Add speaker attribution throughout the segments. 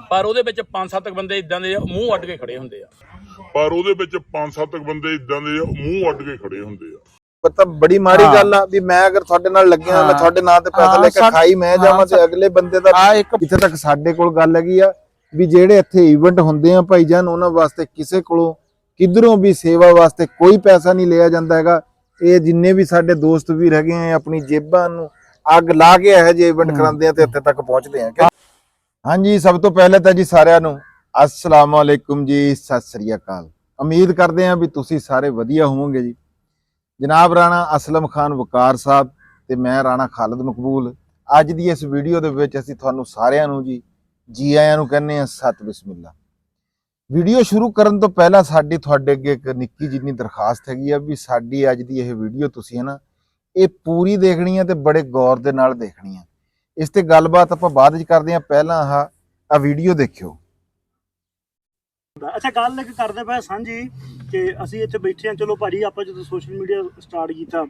Speaker 1: ਪਰ ਉਹਦੇ ਵਿੱਚ 5-7 ਬੰਦੇ ਇਦਾਂ ਦੇ ਮੂੰਹ ਅੱਡ ਕੇ ਖੜੇ ਹੁੰਦੇ ਆ।
Speaker 2: ਪਤਾ ਬੜੀ ਮਾੜੀ ਗੱਲ ਆ ਵੀ ਮੈਂ ਅਗਰ ਤੁਹਾਡੇ ਨਾਲ ਲੱਗਿਆ ਮੈਂ ਤੁਹਾਡੇ ਨਾਂ ਤੇ ਪੈਸਾ ਲੈ ਕੇ ਖਾਈ ਮੈਂ ਜਾਵਾਂ ਤੇ ਅਗਲੇ ਬੰਦੇ ਦਾ ਇੱਥੇ ਤੱਕ ਸਾਡੇ ਕੋਲ ਗੱਲ ਹੈਗੀ ਆ ਵੀ ਜਿਹੜੇ ਇੱਥੇ ਇਵੈਂਟ ਹੁੰਦੇ ਆ ਭਾਈ ਜਾਨ ਉਹਨਾਂ ਵਾਸਤੇ ਕਿਸੇ ਕੋਲੋਂ ਕਿਧਰੋਂ ਵੀ ਸੇਵਾ ਵਾਸਤੇ ਕੋਈ ਪੈਸਾ ਨਹੀਂ ਲਿਆ ਜਾਂਦਾ ਹੈਗਾ। ਇਹ ਜਿੰਨੇ ਵੀ ਸਾਡੇ ਦੋਸਤ ਵੀਰ ਹੈਗੇ ਆ ਆਪਣੀ ਜੇਬਾਂ ਨੂੰ ਅੱਗ ਲਾ ਕੇ ਇਹੋ ਜਿਹੇ ਇਵੈਂਟ ਕਰਾਉਂਦੇ ਆ ਤੇ ਇੱਥੇ ਤੱਕ ਪਹੁੰਚਦੇ ਆ। ਹਾਂਜੀ, ਸਭ ਤੋਂ ਪਹਿਲੇ ਤਾਂ ਜੀ ਸਾਰਿਆਂ ਨੂੰ अस्सलाम वालेकुम जी, सत श्री अकाल। उम्मीद करते हैं भी तुसी सारे वधिया होवोगे जी। जनाब राणा असलम खान वकार साहब ते मैं राणा खालिद मकबूल अज दी इस वीडियो दे विच असीं तुहानूं सारिआं नूं जी आयां नूं कहने आ सत बिस्मिल्ला। वीडियो शुरू करन तो पहला साडी तुहाडे अगे एक निक्की जिन्नी दरखास्त हैगी आ भी साडी अज दी इह वीडियो तुसीं है ना ये पूरी देखनी है ते बड़े गौर दे नाल देखनी है। इस ते गलबात आपां बाद विच करदे आ, पहला आ वीडियो देखिओ।
Speaker 3: अच्छा गल एक करते पे सांझी कि असीं इत्थे बैठे हैं। चलो भाजी आपां जदों सोशल मीडिया स्टार्ट कीता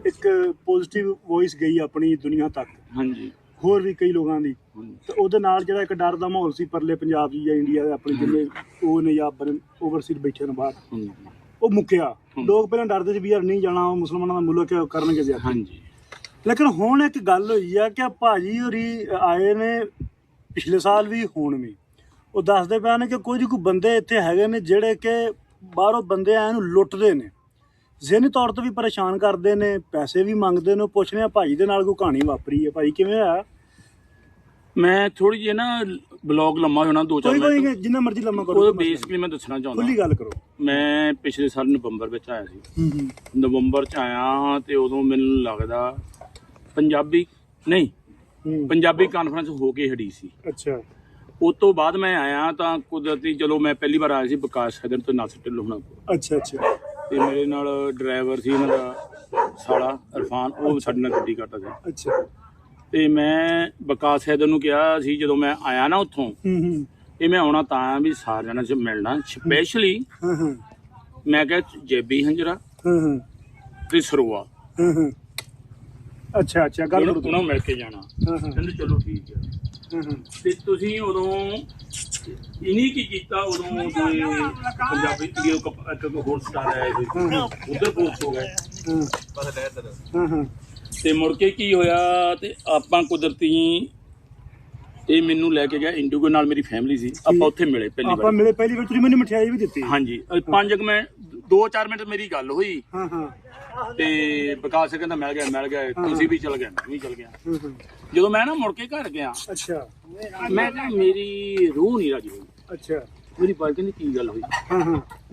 Speaker 3: एक पॉजिटिव वॉइस गई अपनी दुनिया तक, होर भी कई लोगों की, तो उहदे नाल जिहड़ा एक डर दा माहौल सी परले पंजाब या इंडिया दे अपने जिन्ने ओह ने या ओवरसीज बैठे ने बाहर वो मुक्किया। लोग पहले डरदे सी भी यार नहीं जाना मुसलमानां दा मुल्क करनगे ज्यादा, लेकिन हुण एक गल होई है कि भाजी होरी आए ने पिछले साल भी हुण भी ਉਹ ਦੱਸਦੇ ਪਏ ਨੇ ਕਿ ਕੁਝ ਕੁ ਬੰਦੇ ਇੱਥੇ ਹੈਗੇ ਨੇ ਜਿਹੜੇ ਕਿ ਬਾਹਰੋਂ ਬੰਦੇ ਆਏ ਨੂੰ ਲੁੱਟਦੇ ਨੇ, ਜ਼ਿਹਨੀ ਤੌਰ ਤੇ ਵੀ ਪਰੇਸ਼ਾਨ ਕਰਦੇ ਨੇ, ਪੈਸੇ ਵੀ ਮੰਗਦੇ ਨੇ। ਪੁੱਛਦੇ ਆ ਭਾਈ ਦੇ ਨਾਲ ਕੋਈ ਕਹਾਣੀ ਵਾਪਰੀ ਹੈ, ਭਾਈ ਕਿਵੇਂ ਆ?
Speaker 1: ਮੈਂ ਥੋੜੀ ਜਿਹੀ ਨਾ ਬਲੌਗ ਲੰਮਾ ਹੋਣਾ 2-4 ਮਿੰਟ,
Speaker 3: ਜਿੰਨਾ ਮਰਜ਼ੀ ਲੰਮਾ ਕਰੋ।
Speaker 1: ਉਹ ਬੇਸਿਕਲੀ ਮੈਂ ਦੱਸਣਾ ਚਾਹੁੰਦਾ,
Speaker 3: ਖੁੱਲੀ ਗੱਲ ਕਰੋ।
Speaker 1: ਮੈਂ ਪਿਛਲੇ ਸਾਲ ਨਵੰਬਰ ਵਿੱਚ ਆਇਆ ਸੀ। ਨਵੰਬਰ ਚ ਆਇਆ ਤੇ ਉਦੋਂ ਮੈਨੂੰ ਲੱਗਦਾ ਪੰਜਾਬੀ ਕਾਨਫਰੰਸ ਹੋ ਕੇ ਹਟੀ ਸੀ।
Speaker 3: ਅੱਛਾ।
Speaker 1: ਉਸ ਤੋਂ ਬਾਅਦ ਮੈਂ ਆਇਆ ਤਾਂ ਕੁਦਰਤੀ ਚਲੋ ਮੈਂ ਪਹਿਲੀ ਵਾਰ ਆਇਆ ਸੀ ਵਿਕਾਸ ਸਦਨ ਤੋਂ ਨਾਸਿਰ ਢਿੱਲੋਂ ਹੋਣਾ ਕੋਲ।
Speaker 3: ਅੱਛਾ।
Speaker 1: ਤੇ ਮੇਰੇ ਨਾਲ ਡਰਾਈਵਰ ਸੀ ਇਹਨਾਂ ਦਾ ਸਾਲਾ ਇਰਫਾਨ, ਉਹ ਸਾਡੇ ਨਾਲ ਗੱਡੀ ਕਰਦਾ ਸੀ।
Speaker 3: ਅੱਛਾ।
Speaker 1: ਤੇ ਮੈਂ ਵਿਕਾਸ ਸਦਨ ਨੂੰ ਕਿਹਾ ਸੀ ਜਦੋਂ ਮੈਂ ਆਇਆ ਨਾ ਉੱਥੋਂ ਇਹ ਮੈਂ ਆਉਣਾ ਤਾਂ ਵੀ ਸਾਰਿਆਂ ਨਾਲ ਮਿਲਣਾ ਸਪੈਸ਼ਲੀ। ਮੈਂ ਕਿਹਾ ਜੇਬੀ ਹੰਜਰਾ ਤੇ ਸਰੋਆ।
Speaker 3: ਅੱਛਾ ਗੱਲ ਕਰੋ,
Speaker 1: ਉਹਨਾਂ ਨੂੰ ਮਿਲ ਕੇ ਜਾਣਾ। ਕਹਿੰਦੇ ਚਲੋ ਠੀਕ ਹੈ। ਤੇ ਤੁਸੀਂ ਉਦੋਂ ਇਨੀ ਕੀ ਕੀਤਾ, ਉਦੋਂ ਪੰਜਾਬੀ ਇੱਕ ਹੋਰ ਸਟਾਰ ਆਇਆ ਸੀ ਉਧਰ ਪੋਸਟ ਹੋ ਗਏ ਤੇ ਮੁੜ ਕੇ ਕੀ ਹੋਇਆ ਤੇ ਆਪਾਂ ਕੁਦਰਤੀ ਇਹ ਮੈਨੂੰ ਲੈ ਕੇ ਗਿਆ ਇੰਡੀਗੋ ਨਾਲ, ਮੇਰੀ ਫੈਮਿਲੀ ਸੀ। ਆਪਾਂ ਉੱਥੇ ਮਿਲੇ ਪਹਿਲੀ ਵਾਰ
Speaker 3: ਤੁਸੀਂ ਮੈਨੂੰ ਮਠਿਆਈ ਵੀ ਦਿੱਤੀ।
Speaker 1: ਹਾਂਜੀ 5 ਮਿੰਟ 2-4 ਮਿੰਟ ਮੇਰੀ ਗੱਲ ਹੋਈ ਤੇ ਵਿਕਾਸ ਕਹਿੰਦਾ ਮਿਲ ਗਿਆ ਤੁਸੀਂ ਵੀ ਚਲ ਗਏ, ਮੈਂ ਵੀ ਚਲ ਗਿਆ। ਜਦੋਂ ਮੈਂ ਨਾ ਮੁੜ ਕੇ ਘਰ ਗਿਆ,
Speaker 3: ਅੱਛਾ,
Speaker 1: ਮੈਂ ਕਿਹਾ ਮੇਰੀ ਰੂਹ ਨਹੀਂ ਰਾਜੀ ਹੋਈ।
Speaker 3: ਅੱਛਾ। ਮੇਰੀ
Speaker 1: ਬਾਈ ਕਹਿੰਦੀ ਕੀ ਗੱਲ ਹੋਈ?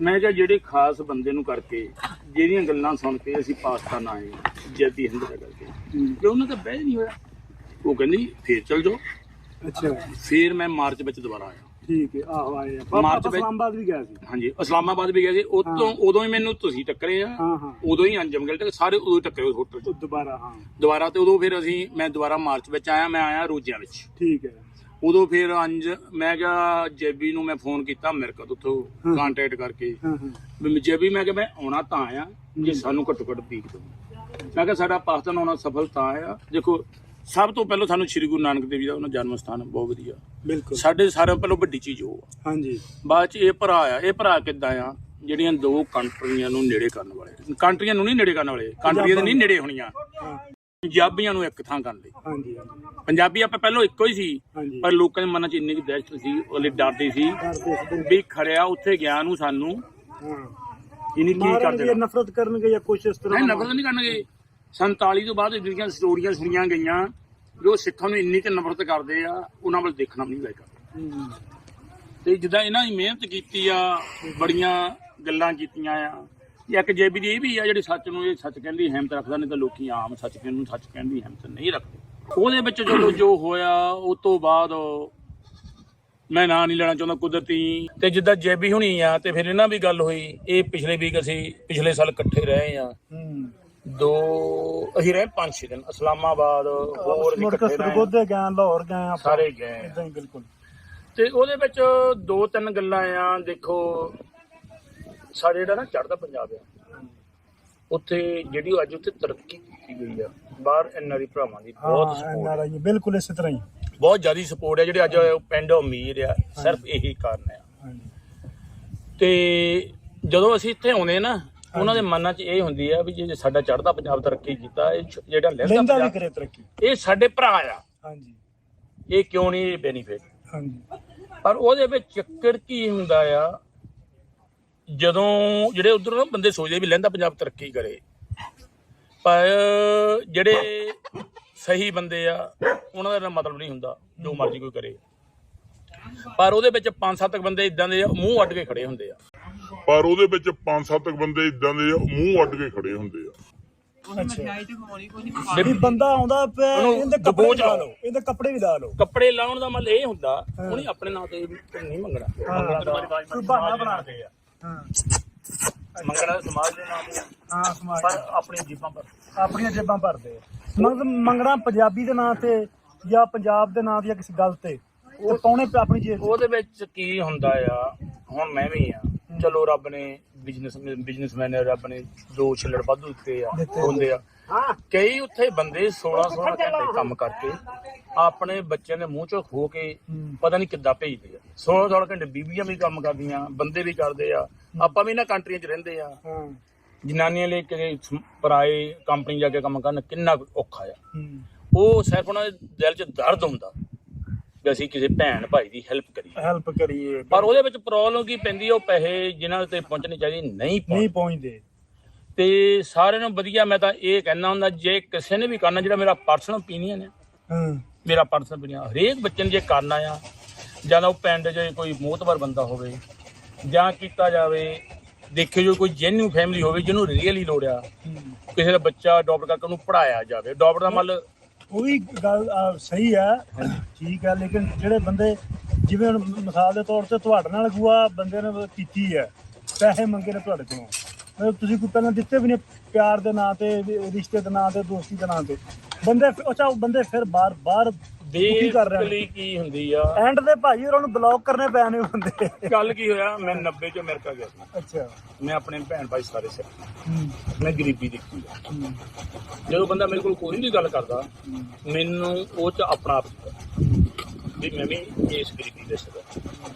Speaker 1: ਮੈਂ ਕਿਹਾ ਜਿਹੜੇ ਖਾਸ ਬੰਦੇ ਨੂੰ ਕਰਕੇ ਜਿਹੜੀਆਂ ਗੱਲਾਂ ਸੁਣ ਕੇ ਅਸੀਂ ਪਾਕਿਸਤਾਨ ਆਏ ਜੈਦੀ ਹਿੰਦ ਦਾ ਕਰਕੇ ਕਿ ਉਹਨਾਂ ਦਾ ਬਹਿ ਨਹੀਂ ਹੋਇਆ। ਉਹ ਕਹਿੰਦੀ ਫੇਰ ਚਲ ਜਾਓ।
Speaker 3: ਅੱਛਾ। ਫੇਰ
Speaker 1: ਮੈਂ ਮਾਰਚ ਵਿੱਚ ਦੁਬਾਰਾ ਆਇਆ।
Speaker 3: ਠੀਕ ਹੈ। ਆਹੋ ਆਏ ਮਾਰਚ ਵਿੱਚ ਇਸਲਾਮਾਬਾਦ ਵੀ ਗਿਆ ਸੀ। ਹਾਂਜੀ
Speaker 1: ਇਸਲਾਮਾਬਾਦ ਵੀ ਗਿਆ ਸੀ। ਉਦੋਂ ਹੀ ਮੈਨੂੰ ਤੁਸੀਂ ਟੱਕਰੇ ਆ, ਉਦੋਂ ਹੀ ਅੰਜਮ ਗਿਲ ਸਾਰੇ ਉਦੋਂ ਟੱਕਰੇ ਹੋਟਲ ਚ ਦੁਬਾਰਾ। ਤੇ ਉਦੋਂ ਫਿਰ ਮੈਂ ਦੁਬਾਰਾ ਮਾਰਚ ਵਿੱਚ ਆਇਆ। ਮੈਂ ਆਇਆ ਰੋਜ਼ਿਆਂ ਵਿੱਚ। ਠੀਕ ਹੈ। ਉਦੋਂ ਫਿਰ ਮੈਂ ਕਿਹਾ ਜੇਬੀ ਨੂੰ ਮੈਂ ਫੋਨ ਕੀਤਾ ਅਮਰੀਕਾ ਤੋਂ ਉੱਥੋਂ ਕੰਟੈਕਟ ਕਰਕੇ ਵੀ ਜੇਬੀ ਮੈਂ ਕਿਹਾ ਮੈਂ ਆਉਣਾ ਤਾਂ ਆਇਆ ਜੇ ਸਾਨੂੰ ਘੱਟੋ ਘੱਟ ਪੀਕ ਦੋ। ਮੈਂ ਕਿਹਾ ਸਾਡਾ ਪਾਕਿਸਤਾਨ ਆਉਣਾ ਸਫਲ ਤਾਂ ਆਇਆ। ਦੇਖੋ ਸਭ ਤੋਂ ਪਹਿਲਾਂ ਸਾਨੂੰ ਸ਼੍ਰੀ ਗੁਰੂ ਨਾਨਕ ਦੇਵ ਜੀ ਦਾ ਉਹਨਾਂ ਜਨਮ ਸਥਾਨ ਬਹੁਤ ਵਧੀਆ, ਬਿਲਕੁਲ ਸਾਡੇ ਸਾਰਿਆਂ ਪਹਿਲਾਂ ਵੱਡੀ ਚੀਜ਼ ਉਹ ਆ। ਹਾਂਜੀ। ਬਾਅਦ ਚ ਇਹ ਭਰਾ ਆ। ਇਹ ਭਰਾ ਕਿੱਦਾਂ ਆ ਜਿਹੜੀਆਂ ਦੋ ਕੰਟਰੀਆਂ ਨੂੰ ਨੇੜੇ ਕਰਨ ਵਾਲੇ, ਕੰਟਰੀਆਂ ਨੂੰ ਨਹੀਂ ਨੇੜੇ ਕਰਨ ਵਾਲੇ, ਕੰਟਰੀਆਂ ਦੇ ਨਹੀਂ ਨੇੜੇ ਹੋਣੀਆਂ, ਪੰਜਾਬੀਆਂ ਨੂੰ ਇੱਕ ਥਾਂ ਕਰਨ ਲਈ। ਪੰਜਾਬੀ ਆਪਾਂ ਪਹਿਲਾਂ ਇੱਕੋ ਹੀ ਸੀ, ਪਰ ਲੋਕਾਂ ਦੇ ਮਨਾਂ 'ਚ ਇੰਨੀ ਕੁ ਦਹਿਸ਼ਤ ਸੀ, ਉਹਲੇ ਡਰਦੇ ਸੀ ਵੀ ਖੜਿਆ ਉੱਥੇ ਗਿਆ ਨੂੰ ਸਾਨੂੰ ਇਹਨੀ ਕੀ ਕਰਦੇ, ਨਫ਼ਰਤ ਕਰਨਗੇ ਜਾਂ ਕੁਛ ਇਸ ਤਰ੍ਹਾਂ। ਨਫ਼ਰਤ ਨਹੀਂ ਕਰਨਗੇ। 47 ਤੋਂ ਬਾਅਦ ਜਿਹੜੀਆਂ ਸਟੋਰੀਆਂ ਸੁਣੀਆਂ ਗਈਆਂ ਜੋ ਸਿੱਖਾਂ ਨੂੰ ਇੰਨੀ ਕੁ ਨਫ਼ਰਤ ਕਰਦੇ ਆ, ਉਹਨਾਂ ਵੱਲ ਦੇਖਣਾ ਵੀ ਨਹੀਂ ਲਾਇਕ। ਤੇ ਜਿੱਦਾਂ ਇਹਨਾਂ ਦੀ ਮਿਹਨਤ ਕੀਤੀ ਆ, ਬੜੀਆਂ ਗੱਲਾਂ ਕੀਤੀਆਂ ਆ। ਇੱਕ ਜੇਬੀ ਦੀ ਇਹ ਵੀ ਆ ਜਿਹੜੀ ਸੱਚ ਨੂੰ ਇਹ ਸੱਚ ਕਹਿੰਦੀ ਹਿੰਮਤ ਰੱਖਦਾ, ਨਹੀਂ ਤਾਂ ਲੋਕੀ ਆਮ ਸੱਚ ਕਹਿਣ ਨੂੰ ਸੱਚ ਕਹਿਣ ਦੀ ਹਿੰਮਤ ਨਹੀਂ ਰੱਖਦੇ। ਉਹਦੇ ਵਿੱਚ ਜਦੋਂ ਜੋ ਹੋਇਆ ਉਸ ਤੋਂ ਬਾਅਦ ਮੈਂ ਨਾਂ ਨਹੀਂ ਲੈਣਾ ਚਾਹੁੰਦਾ ਕੁਦਰਤੀ। ਤੇ ਜਿੱਦਾਂ ਜੇਬੀ ਹੁਣੀ ਆ ਤੇ ਫਿਰ ਇਹਨਾਂ ਵੀ ਗੱਲ ਹੋਈ। ਇਹ ਪਿਛਲੇ ਵੀਕ ਅਸੀਂ ਪਿਛਲੇ ਸਾਲ ਇਕੱਠੇ ਰਹੇ ਆ। ਅਸੀਂ ਰਹੇ 5-6 ਦਿਨ ਇਸਲਾਮਾਬਾਦ, ਹੋਰ ਲਾਹੌਰ ਗਏ, ਸਾਰੇ ਗਏ ਬਿਲਕੁਲ। ਤੇ ਉਹਦੇ ਵਿੱਚ 2-3 ਗੱਲਾਂ ਆ। ਦੇਖੋ ਸਾਡੇ ਜਿਹੜਾ ਨਾ ਚੜ੍ਹਦਾ ਪੰਜਾਬ ਆ, ਉੱਥੇ ਜਿਹੜੀ ਅੱਜ ਉੱਥੇ ਤਰੱਕੀ ਕੀਤੀ ਗਈ ਆ, ਬਾਹਰ ਐਨਆਰਆਈ ਭਰਾਵਾਂ ਦੀ ਬਹੁਤ ਸਪੋਰਟ। ਬਿਲਕੁਲ ਇਸੇ ਤਰ੍ਹਾਂ ਹੀ ਬਹੁਤ ਜ਼ਿਆਦਾ ਸਪੋਰਟ ਹੈ ਜਿਹੜੇ ਅੱਜ ਪਿੰਡ ਅਮੀਰ ਆ, ਸਿਰਫ ਇਹੀ ਕਾਰਨ ਆ। ਤੇ ਜਦੋਂ ਅਸੀਂ ਇੱਥੇ ਆਉਂਦੇ ਨਾ, ਉਹਨਾਂ ਦੇ ਮਨਾਂ 'ਚ ਇਹ ਹੁੰਦੀ ਆ ਵੀ ਜੇ ਸਾਡਾ ਚੜ੍ਹਦਾ ਪੰਜਾਬ ਤਰੱਕੀ ਕੀਤਾ, ਇਹ ਜਿਹੜਾ ਲਹਿੰਦਾ ਵੀ ਕਰੇ ਤਰੱਕੀ, ਇਹ ਸਾਡੇ ਭਰਾ ਆ। ਹਾਂਜੀ, ਇਹ ਕਿਉਂ ਨਹੀਂ ਬੈਨੀਫਿਟ। ਹਾਂਜੀ, ਪਰ ਉਹਦੇ ਵਿੱਚ ਚੱਕਰ ਕੀ ਹੁੰਦਾ ਆ, ਜਦੋਂ ਜਿਹੜੇ ਉਧਰ ਬੰਦੇ ਸੋਚਦੇ ਵੀ ਲਹਿੰਦਾ ਪੰਜਾਬ ਤਰੱਕੀ ਕਰੇ, ਪਰ ਜਿਹੜੇ ਸਹੀ ਬੰਦੇ ਆ ਉਹਨਾਂ ਦਾ ਮਤਲਬ ਨਹੀਂ ਹੁੰਦਾ ਜੋ ਮਰਜ਼ੀ ਕੋਈ ਕਰੇ। ਪਰ ਉਹਦੇ ਵਿੱਚ 5-7 ਬੰਦੇ ਇਦਾਂ ਦੇ ਮੂੰਹ ਅੱਡ ਕੇ ਖੜੇ ਹੁੰਦੇ ਆ।
Speaker 3: ਵੀ ਬੰਦਾ ਆਉਂਦਾ ਪਿਆ, ਇਹਦੇ ਕੱਪੜੇ ਲਾ ਲਓ, ਇਹਦੇ ਕੱਪੜੇ ਵੀ ਲਾ ਲਓ।
Speaker 1: ਕੱਪੜੇ ਲਾਉਣ ਦਾ ਮਤਲਬ ਇਹ ਹੁੰਦਾ ਉਹਨੇ ਆਪਣੇ ਨਾਂ ਤੇ ਨਹੀਂ ਮੰਗਣਾ,
Speaker 3: ਕੋਈ ਬਹਾਨਾ ਬਣਾਦੇ ਆ।
Speaker 1: ਮੰਗਣਾ ਸਮਾਜ ਦੇ ਨਾਂ ਤੇ,
Speaker 3: ਹਾਂ ਸਮਾਜ,
Speaker 1: ਪਰ ਆਪਣੀਆਂ ਜੇਬਾਂ
Speaker 3: ਭਰਦੇ ਆ। ਮੰਗਣਾ ਪੰਜਾਬੀ ਦੇ ਨਾਂ ਤੇ ਜਾਂ ਪੰਜਾਬ ਦੇ ਨਾਂ ਤੇ ਜਾਂ ਕਿਸੇ ਗੱਲ ਤੇ, ਉਹ ਪਾਉਣੇ ਆਪਣੀ ਜੇਬ। ਉਹਦੇ
Speaker 1: ਵਿੱਚ ਕੀ ਹੁੰਦਾ ਆ, ਹੁਣ ਮੈਂ ਵੀ ਆ, ਚਲੋ ਰੱਬ ਨੇ ਬਿਜ਼ਨਸਮੈਨ, ਰੱਬ ਨੇ 2 ਛਿੱਲੜ ਵਾਧੂ ਦਿੱਤੇ ਆ ਹੁੰਦੇ ਆ। ਕਈ ਉੱਥੇ ਬੰਦੇ 16 ਘੰਟੇ ਕੰਮ ਕਰਕੇ ਆਪਣੇ ਬੱਚਿਆਂ ਦੇ ਮੂੰਹ ਚੋਂ ਖੋ ਕੇ ਪਤਾ ਨਹੀਂ ਕਿੱਦਾਂ ਭੇਜਦੇ ਆ। 16 ਘੰਟੇ ਬੀਬੀਆਂ ਵੀ ਕੰਮ ਕਰਦੀਆਂ, ਬੰਦੇ ਵੀ ਕਰਦੇ ਆ। ਆਪਾਂ ਵੀ ਇਹਨਾਂ ਕੰਟਰੀਆਂ 'ਚ ਰਹਿੰਦੇ ਆ, ਜਨਾਨੀਆਂ ਲਈ ਕਿ ਪਰਾਏ ਕੰਪਨੀ ਜਾ ਕੇ ਕੰਮ ਕਰਨ ਕਿੰਨਾ ਔਖਾ ਆ। ਉਹ ਸਿਰਫ ਉਹਨਾਂ ਦੇ ਦਿਲ 'ਚ ਦਰਦ ਹੁੰਦਾ ਵੀ ਅਸੀਂ ਕਿਸੇ ਭੈਣ ਭਾਈ ਦੀ ਹੈਲਪ ਕਰੀਏ। ਪਰ ਉਹਦੇ ਵਿੱਚ ਪ੍ਰੋਬਲਮ ਕੀ ਪੈਂਦੀ, ਉਹ ਪੈਸੇ ਜਿਨ੍ਹਾਂ ਤੇ ਪਹੁੰਚਣੇ ਚਾਹੀਦੇ ਨਹੀਂ ਪਹੁੰਚਦੇ। ਤੇ ਸਾਰਿਆਂ ਨੂੰ ਵਧੀਆ ਮੈਂ ਤਾਂ ਇਹ ਕਹਿਣਾ ਹੁੰਦਾ, ਜੇ ਕਿਸੇ ਨੇ ਵੀ ਕਰਨਾ, ਜਿਹੜਾ ਮੇਰਾ ਪਰਸਨਲ ਓਪੀਨੀਅਨ ਹੈ, ਮੇਰਾ ਪਰਸਨਲ ਓਪੀਨੀਅਨ, ਹਰੇਕ ਬੱਚੇ ਨੂੰ ਜੇ ਕਰਨਾ ਆ, ਜਾਂ ਉਹ ਪਿੰਡ 'ਚ ਕੋਈ ਮੋਹਤਬਰ ਬੰਦਾ ਹੋਵੇ, ਜਾਂ ਕੀਤਾ ਜਾਵੇ, ਦੇਖਿਓ ਜੋ ਕੋਈ ਜੈਨੂਇਨ ਫੈਮਿਲੀ ਹੋਵੇ ਜਿਹਨੂੰ ਰੀਅਲੀ ਲੋੜ ਆ, ਕਿਸੇ ਦਾ ਬੱਚਾ ਅਡਾਪਟ ਕਰਕੇ ਉਹਨੂੰ ਪੜ੍ਹਾਇਆ ਜਾਵੇ। ਅਡਾਪਟ ਦਾ ਮਤਲਬ
Speaker 3: ਉਹ ਵੀ ਗੱਲ ਸਹੀ ਹੈ, ਠੀਕ ਹੈ, ਲੇਕਿਨ ਜਿਹੜੇ ਬੰਦੇ ਜਿਵੇਂ ਹੁਣ ਮਿਸਾਲ ਦੇ ਤੌਰ ਤੇ ਤੁਹਾਡੇ ਨਾਲ ਅਗੂਆ ਬੰਦੇ ਨੇ ਕੀਤੀ ਹੈ, ਪੈਸੇ ਮੰਗੇ ਨੇ ਤੁਹਾਡੇ ਕੋਲੋਂ, ਤੁਸੀਂ ਕੋਈ ਪਹਿਲਾਂ ਦਿੱਤੇ ਵੀ ਨੇ, ਪਿਆਰ ਦੇ ਨਾਂ ਤੇ, ਰਿਸ਼ਤੇ ਦੇ ਨਾਂ ਤੇ, ਦੋਸਤੀ ਦੇ ਨਾਂ ਤੇ, ਬੰਦੇ ਫਿਰ ਬਾਹਰ ਕੀ ਕਰ ਰਹੇ ਕੀ ਹੁੰਦੀ ਆ, ਐਂਡ ਦੇ ਭਾਈ ਉਹਨਾਂ ਨੂੰ ਬਲੌਕ ਕਰਨੇ ਪੈਣੇ ਬੰਦੇ। ਗੱਲ ਕੀ ਹੋਇਆ, ਮੈਂ 90 ਚ ਅਮਰੀਕਾ ਗਿਆ ਸੀ। ਅੱਛਾ, ਮੈਂ ਆਪਣੇ ਭੈਣ ਭਾਈ ਸਾਰੇ ਸਿੱਖ, ਮੈਂ ਗਰੀਬੀ ਦੇਖੀ ਆ। ਜਦੋਂ ਬੰਦਾ ਮੇਰੇ ਕੋਲ ਕੋਈ ਵੀ ਗੱਲ ਕਰਦਾ, ਮੈਨੂੰ ਉਹ ਚ ਆਪਣਾ ਆਪ ਵੀ ਮੈਂ ਵੀ ਇਸ ਗਰੀਬੀ ਦੇ ਸਕਦਾ।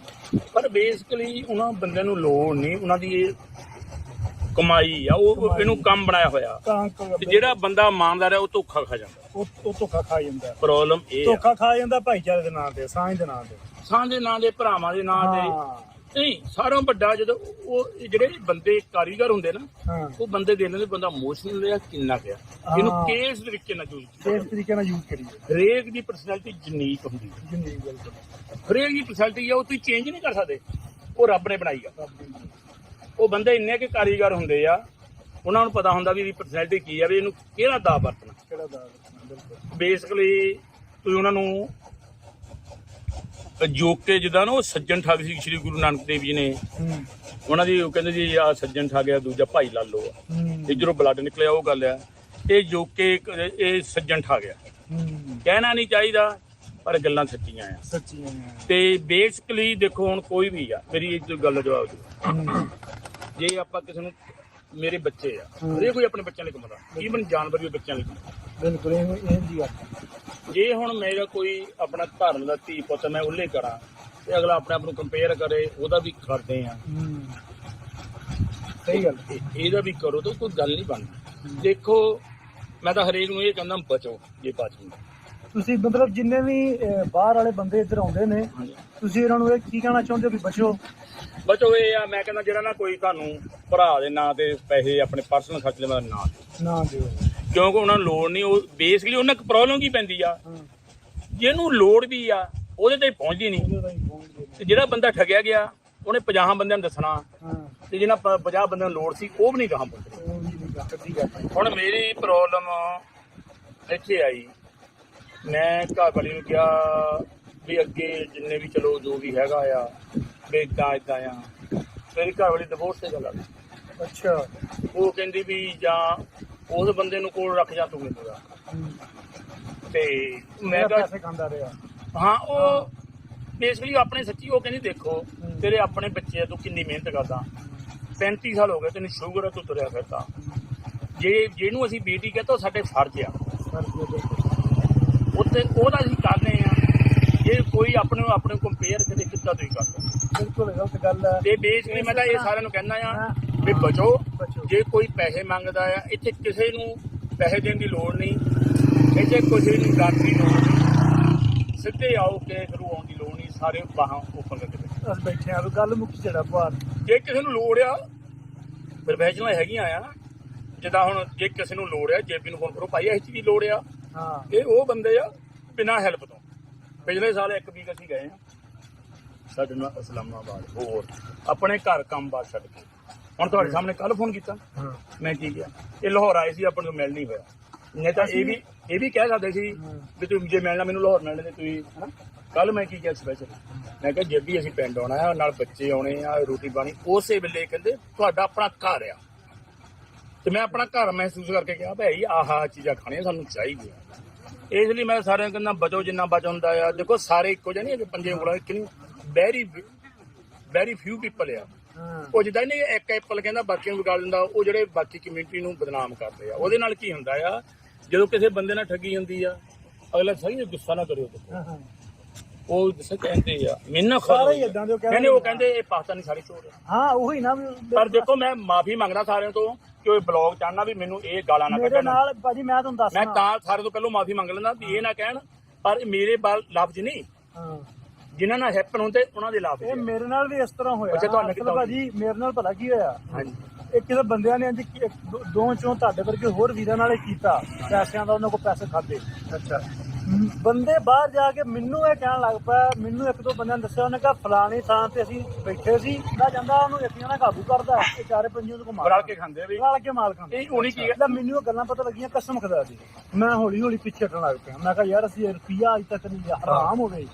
Speaker 3: ਪਰ ਬੇਸਿਕਲੀ ਉਹਨਾਂ ਬੰਦਿਆਂ ਨੂੰ ਲੋੜ ਨਹੀਂ, ਉਹਨਾਂ ਦੀ ਇਹ ਕਮਾਈ ਆ, ਉਹ ਇਹਨੂੰ ਕੰਮ ਬਣਾਇਆ ਹੋਇਆ। ਤੇ ਜਿਹੜਾ ਬੰਦਾ ਇਮਾਨਦਾਰ ਹੈ ਉਹ ਧੋਖਾ ਖਾ ਜਾਂਦਾ, ਉਹ ਧੋਖਾ ਖਾ ਜਾਂਦਾ। ਪ੍ਰੋਬਲਮ ਇਹ ਧੋਖਾ ਖਾ ਜਾਂਦਾ ਭਾਈਚਾਰੇ ਦੇ ਨਾਂ ਤੇ, ਸਾਂਝ ਦੇ ਨਾਂ ਤੇ, ਭਰਾਵਾਂ ਦੇ ਨਾਂ ਤੇ। ਨਹੀਂ, ਸਾਰਿਆਂ ਵੱਡਾ ਜਦੋਂ ਉਹ ਜਿਹੜੇ ਬੰਦੇ ਕਾਰੀਗਰ ਹੁੰਦੇ ਨਾ, ਉਹ ਬੰਦੇ ਦੇ ਲੈਂਦੇ, ਬੰਦਾ ਇਮੋਸ਼ਨਲ ਰਿਹਾ ਕਿੰਨਾ ਪਿਆ, ਇਹਨੂੰ ਕਿਸ ਤਰੀਕੇ ਨਾਲ ਯੂਜ਼ ਕਰੀਏ। ਹਰੇਕ ਦੀ ਪਰਸਨੈਲਿਟੀ ਯੂਨੀਕ ਹੁੰਦੀ ਹੈ, ਹਰੇਕ ਦੀ ਪਰਸਨੈਲਿਟੀ ਆ, ਉਹ ਤੁਸੀਂ ਚੇਂਜ ਨਹੀਂ ਕਰ ਸਕਦੇ, ਉਹ ਰੱਬ ਨੇ ਬਣਾਈ ਆ। ਉਹ ਬੰਦੇ ਇੰਨੇ ਕਿ ਕਾਰੀਗਰ ਹੁੰਦੇ ਆ, ਉਹਨਾਂ ਨੂੰ ਪਤਾ ਹੁੰਦਾ ਵੀ ਇਹਦੀ ਪਰਸਨੈਲਿਟੀ ਕੀ ਆ, ਵੀ ਇਹਨੂੰ ਕਿਹੜਾ ਦਾ ਵਰਤਣਾ। ਬੇਸਿਕਲੀ ਤੁਸੀਂ ਉਹਨਾਂ ਨੂੰ ਜੋਕ ਕੇ, ਜਿੱਦਾਂ ਨਾ ਉਹ ਸੱਜਣ ਠੱਗ ਸੀ ਸ਼੍ਰੀ ਗੁਰੂ ਨਾਨਕ ਦੇਵ ਜੀ ਨੇ, ਉਹਨਾਂ ਦੀ ਉਹ ਕਹਿੰਦੇ ਜੀ ਆਹ ਸੱਜਣ ਠੱਗ ਆ, ਦੂਜਾ ਭਾਈ ਲਾਲੋ ਆ, ਇੱਧਰੋਂ ਬਲੱਡ ਨਿਕਲਿਆ, ਉਹ ਗੱਲ ਆ। ਇਹ ਜੋਕ ਕੇ ਇਹ ਸੱਜਣ ਠੱਗ ਆ, ਕਹਿਣਾ ਨਹੀਂ ਚਾਹੀਦਾ ਪਰ ਗੱਲਾਂ ਸੱਚੀਆਂ ਆ। ਤੇ ਬੇਸਿਕਲੀ ਦੇਖੋ, ਹੁਣ ਕੋਈ ਵੀ ਆ, ਮੇਰੀ ਇੱਕ ਗੱਲ ਦਾ ਜਵਾਬ ਦਿਓ, ਜੇ ਆਪਾਂ ਕਿਸੇ ਨੂੰ, ਮੇਰੇ ਬੱਚੇ ਆ, ਹਰੇਕ ਕੋਈ ਆਪਣੇ ਬੱਚਿਆਂ ਲਈ ਕਮਾਉਂਦਾ, ਈਵਨ ਜਾਨਵਰ ਵੀ ਬੱਚਿਆਂ ਲਈ ਕਮਾਉਂਦਾ। ਬਿਲਕੁਲ ਇਹ ਜੀ। ਜੇ ਹੁਣ ਮੇਰਾ ਕੋਈ ਆਪਣਾ ਧਰਮ ਦਾ ਧੀ ਪੁੱਤ ਮੈਂ ਉੱਲੇ ਕਰਾਂ ਤੇ ਅਗਲਾ ਆਪਣੇ ਆਪ ਨੂੰ ਕੰਪੇਅਰ ਕਰੇ, ਉਹਦਾ ਵੀ ਕਰਦੇ ਆ। ਸਹੀ ਗੱਲ, ਇਹਦਾ ਵੀ ਕਰੋ ਤਾਂ ਕੋਈ ਗੱਲ ਨਹੀਂ ਬਣਦੀ। ਦੇਖੋ, ਮੈਂ ਤਾਂ ਹਰੇਕ ਨੂੰ ਇਹ ਕਹਿੰਦਾ, ਬਚੋ ਜੇ ਬਚੋ। ਤੁਸੀਂ ਮਤਲਬ ਜਿੰਨੇ ਵੀ ਬਾਹਰ ਵਾਲੇ ਬੰਦੇ ਇੱਧਰ ਆਉਂਦੇ ਨੇ, ਤੁਸੀਂ ਇਹਨਾਂ ਨੂੰ ਇਹ ਕੀ ਕਹਿਣਾ ਚਾਹੁੰਦੇ ਹੋ ਵੀ ਬਚੋ? ਇਹ ਆ, ਮੈਂ ਕਹਿੰਦਾ ਜਿਹੜਾ ਨਾ ਕੋਈ ਤੁਹਾਨੂੰ ਭਰਾ ਦੇ ਨਾਂ ਤੇ ਪੈਸੇ ਆਪਣੇ ਪਰਸਨਲ ਖਰਚ ਦੇ ਨਾ ਦਿਓ, ਕਿਉਂਕਿ ਉਹਨਾਂ ਨੂੰ ਲੋੜ ਨਹੀਂ। ਉਹ ਬੇਸਿਕਲੀ ਉਹਨਾਂ ਇੱਕ ਪ੍ਰੋਬਲਮ ਕੀ ਪੈਂਦੀ ਆ, ਜਿਹਨੂੰ ਲੋੜ ਵੀ ਆ ਉਹਦੇ ਤੇ ਪਹੁੰਚਦੀ ਨਹੀਂ। ਤੇ ਜਿਹੜਾ ਬੰਦਾ ਠੱਗਿਆ ਗਿਆ, ਉਹਨੇ 50 ਬੰਦਿਆਂ ਨੂੰ ਦੱਸਣਾ, ਤੇ ਜਿਹਨਾਂ 50 ਬੰਦਿਆਂ ਨੂੰ ਲੋੜ ਸੀ ਉਹ ਵੀ ਨਹੀਂ ਗਾਹਾਂ ਪਹੁੰਚੇ। ਹੁਣ ਮੇਰੀ ਪ੍ਰੋਬਲਮ ਇੱਥੇ ਆਈ, ਮੈਂ ਘਰ ਵਾਲੀ ਨੂੰ ਕਿਹਾ ਵੀ ਅੱਗੇ ਜਿੰਨੇ ਵੀ ਚਲੋ ਜੋ ਵੀ ਹੈਗਾ ਆ, ਵੀ ਏਦਾਂ ਆ। ਮੇਰੀ ਘਰ ਵਾਲੀ ਡਿਵੋਰਸ ਤੇ ਗੱਲ ਆ ਗਈ। ਅੱਛਾ, ਉਹ ਕਹਿੰਦੀ ਵੀ ਜਾਂ ਉਸ ਬੰਦੇ ਨੂੰ ਕੋਲ ਰੱਖ ਜਾਂ ਤੂੰ ਮਿਲੂਗਾ। ਤੇ ਮੈਂ ਪੈਸੇ ਖਾਂਦਾ ਰਿਹਾ। ਹਾਂ, ਉਹ ਬੇਸਿਕਲੀ ਆਪਣੇ ਸੱਚੀ ਉਹ ਕਹਿੰਦੀ ਦੇਖੋ, ਤੇਰੇ ਆਪਣੇ ਬੱਚੇ ਆ, ਤੂੰ ਕਿੰਨੀ ਮਿਹਨਤ ਕਰਦਾ, 35 ਸਾਲ ਹੋ ਗਏ ਤੈਨੂੰ ਸ਼ੂਗਰ ਆ, ਤੂੰ ਤੁਰਿਆ ਫਿਰਦਾ। ਜਿਹਨੂੰ ਅਸੀਂ ਬੇਟੀ ਕਹਿੰਦਾ ਉਹ ਸਾਡੇ ਫਰਜ਼ ਆ, ਉੱਥੇ ਉਹਦਾ ਅਸੀਂ ਕਰਦੇ ਆ।
Speaker 1: ਜੇ ਕੋਈ ਆਪਣੇ ਕੰਪੇਅਰ ਕਰੇ ਕਿੱਦਾਂ ਤੁਸੀਂ ਕਰਦੇ
Speaker 3: ਬਿਲਕੁਲ ਗਲਤ ਗੱਲ ਹੈ।
Speaker 1: ਤੇ ਬੇਸਿਕਲੀ ਮੈਂ ਤਾਂ ਇਹ ਸਾਰਿਆਂ ਨੂੰ ਕਹਿੰਦਾ ਆ ਵੀ ਬਚੋ। ਜੇ ਕੋਈ ਪੈਸੇ ਮੰਗਦਾ ਆ, ਇੱਥੇ ਕਿਸੇ ਨੂੰ ਪੈਸੇ ਦੇਣ ਦੀ ਲੋੜ ਨਹੀਂ, ਇੱਥੇ ਕਿਸੇ ਨੂੰ ਡਰ ਦੀ ਲੋੜ ਨਹੀਂ, ਸਿੱਧੇ ਆਓ ਕਿ ਕਰੂ ਆਉਣ ਦੀ ਲੋੜ ਨਹੀਂ, ਸਾਰੇ ਬਾਹਾਂ ਉੱਪਰ ਕਰਕੇ
Speaker 3: ਅਸੀਂ ਬੈਠੇ ਆ, ਗੱਲ ਮੁੱਕੀ ਜਿਹੜਾ ਬਾਹਰ।
Speaker 1: ਜੇ ਕਿਸੇ ਨੂੰ ਲੋੜ ਆ ਪ੍ਰੋਫੈਸ਼ਨਲ ਹੈਗੀਆਂ ਆ, ਜਿੱਦਾਂ ਹੁਣ ਜੇ ਕਿਸੇ ਨੂੰ ਲੋੜ ਆ ਜੇਪੀ ਨੂੰ ਫੋਨ ਕਰੋ ਭਾਈ ਇਸ ਚੀਜ਼ ਦੀ ਲੋੜ ਆ। ਇਹ ਉਹ ਬੰਦੇ ਆ ਬਿਨਾਂ ਹੈਲਪ ਤੋਂ। ਪਿਛਲੇ ਸਾਲ 1 ਵੀਕ ਅਸੀਂ ਗਏ ਆ ਸਾਡੇ ਨਾਲ ਇਸਲਾਮਾਬਾਦ, ਹੋਰ ਆਪਣੇ ਘਰ ਕੰਮ ਬਾਤ ਛੱਡ ਕੇ। ਹੁਣ ਤੁਹਾਡੇ ਸਾਹਮਣੇ ਕੱਲ ਫੋਨ ਕੀਤਾ, ਮੈਂ ਕੀ ਕਿਹਾ, ਇਹ ਲਾਹੌਰ ਆਏ ਸੀ, ਆਪਾਂ ਨੂੰ ਮਿਲ ਨਹੀਂ ਹੋਇਆ। ਨਹੀਂ ਤਾਂ ਇਹ ਵੀ ਕਹਿ ਸਕਦੇ ਸੀ ਵੀ ਤੁਸੀਂ ਜੇ ਮਿਲਣਾ ਮੈਨੂੰ ਲਾਹੌਰ ਮਿਲਣੇ ਤੇ ਤੁਸੀਂ ਹਨਾ। ਕੱਲ ਮੈਂ ਕੀ ਕਿਹਾ ਸਪੈਸ਼ਲ, ਮੈਂ ਕਿਹਾ ਜਦ ਵੀ ਅਸੀਂ ਪਿੰਡ ਆਉਣਾ ਆ, ਨਾਲ ਬੱਚੇ ਆਉਣੇ ਆ, ਰੋਟੀ ਪਾਣੀ ਉਸੇ ਵੇਲੇ ਕਹਿੰਦੇ ਤੁਹਾਡਾ ਆਪਣਾ ਘਰ ਆ। ਤੇ ਮੈਂ ਆਪਣਾ ਘਰ ਮਹਿਸੂਸ ਕਰਕੇ ਕਿਹਾ ਭਾਈ ਆਹ ਚੀਜ਼ਾਂ ਖਾਣੀਆਂ ਸਾਨੂੰ ਚਾਹੀਦੀਆਂ। ਇਸ ਲਈ ਮੈਂ ਸਾਰਿਆਂ ਨੂੰ ਕਹਿੰਦਾ ਬਚੋ ਜਿੰਨਾ ਬਚ ਹੁੰਦਾ ਆ। ਦੇਖੋ ਸਾਰੇ ਇੱਕੋ ਜਿਹੇ ਨਹੀਂ, ਪੰਜੇ ਉਂਗਲਾਂ ਇੱਕ ਨਹੀਂ, ਵੈਰੀ ਫਿਊ ਪੀਪਲ ਆ। ਉਹ ਜਿੱਦਾਂ ਨਹੀਂ ਇੱਕ ਐਪਲ ਕਹਿੰਦਾ ਬਾਕੀਆਂ ਨੂੰ ਵਿਗਾੜ ਦਿੰਦਾ, ਉਹ ਜਿਹੜੇ ਬਾਕੀ ਕਮਿਊਨਿਟੀ ਨੂੰ ਬਦਨਾਮ ਕਰਦੇ ਆ। ਉਹਦੇ ਨਾਲ ਕੀ ਹੁੰਦਾ ਆ, ਜਦੋਂ ਕਿਸੇ ਬੰਦੇ ਨਾਲ ਠੱਗੀ ਹੁੰਦੀ ਆ, ਅਗਲਾ ਸਹੀ ਗੁੱਸਾ ਨਾ ਕਰਿਓ। ਉਹ ਦੱਸ ਕਹਿੰਦੇ ਆ ਮੈਨੂੰ
Speaker 3: ਸਾਰੇ ਹੀ ਇਦਾਂ ਦੇ
Speaker 1: ਕਹਿੰਦੇ, ਉਹ ਕਹਿੰਦੇ ਇਹ ਪਾਕਿਸਤਾਨੀ ਸਾਰੇ ਚੋਰ ਆ।
Speaker 3: ਹਾਂ ਉਹੀ ਨਾ।
Speaker 1: ਪਰ ਦੇਖੋ ਮੈਂ ਮਾਫੀ ਮੰਗਦਾ ਸਾਰਿਆਂ ਤੋਂ ਕਿ ਉਹ ਬਲੌਗ ਚਾਹਨਾ ਵੀ ਮੈਨੂੰ ਇਹ ਗਾਲਾਂ ਨਾ ਕੱਢਣ।
Speaker 3: ਨਾਲ ਭਾਜੀ ਮੈਂ ਤੁਹਾਨੂੰ ਦੱਸਦਾ,
Speaker 1: ਮੈਂ ਤਾਂ ਸਾਰੇ ਤੋਂ ਪਹਿਲਾਂ ਮਾਫੀ ਮੰਗ ਲੈਂਦਾ ਵੀ ਇਹ ਨਾ ਕਹਿਣ, ਪਰ ਮੇਰੇ ਲਫ਼ਜ਼ ਨਹੀਂ, ਜਿਨ੍ਹਾਂ ਨਾਲ ਹੈਪਨ ਹੁੰਦੇ ਉਹਨਾਂ ਦੇ ਲਫ਼ਜ਼।
Speaker 3: ਇਹ ਮੇਰੇ ਨਾਲ ਵੀ ਇਸ ਤਰ੍ਹਾਂ ਹੋਇਆ।
Speaker 1: ਅੱਛਾ ਤੁਹਾਨੂੰ ਕਿੱਦਾਂ
Speaker 3: ਭਾਜੀ ਮੇਰੇ ਨਾਲ ਭਲਾ ਕੀ ਹੋਇਆ,
Speaker 1: ਹਾਂਜੀ
Speaker 3: ਇਹ ਕਿਸੇ ਬੰਦਿਆਂ ਨੇ ਅੱਜ ਦੋ ਚੋਂ ਤੁਹਾਡੇ ਵਰਗੇ ਹੋਰ ਵੀਰਾਂ ਨਾਲ ਕੀਤਾ, ਪੈਸਿਆਂ ਦਾ ਉਹਨਾਂ ਕੋਲ ਪੈਸੇ ਖਾਦੇ। ਅੱਛਾ ਬੰਦੇ ਬਾਹਰ ਜਾ ਕੇ ਮੈਨੂੰ ਇਹ ਕਹਿਣ ਲੱਗ ਪਿਆ, ਮੈਨੂੰ ਇੱਕ ਦੋ ਬੰਦਿਆਂ ਨੇ ਦੱਸਿਆ, ਉਹਨੇ ਕਿਹਾ ਫਲਾਣੀ ਥਾਂ ਤੇ ਅਸੀਂ ਬੈਠੇ ਸੀ, ਜਾਂਦਾ ਉਹਨੂੰ ਇੱਕ ਜਣਾ ਕਾਬੂ ਕਰਦਾ, ਇਹ ਚਾਰੇ ਪੰਜੇ ਉਹਦੇ ਕੋਲ
Speaker 1: ਰਲ ਕੇ ਖਾਂਦੇ ਵੀ,
Speaker 3: ਰਲ ਕੇ ਮਾਲ ਖਾਂਦੇ।
Speaker 1: ਇਹ ਹੋਣੀ ਕੀ
Speaker 3: ਹੈ, ਮੈਨੂੰ ਉਹ ਗੱਲਾਂ ਪਤਾ ਲੱਗੀਆਂ ਕਸਮ ਖੁਦਾ ਦੀ। ਮੈਂ ਹੌਲੀ ਹੌਲੀ ਪਿੱਛੇ ਹਟਣ ਲੱਗ ਪਿਆ। ਮੈਂ ਕਿਹਾ ਯਾਰ ਅਸੀਂ ਰੁਪਈਆ ਅੱਜ ਤੱਕ ਨਹੀਂ ਹਰਾਮ ਹੋਵੇ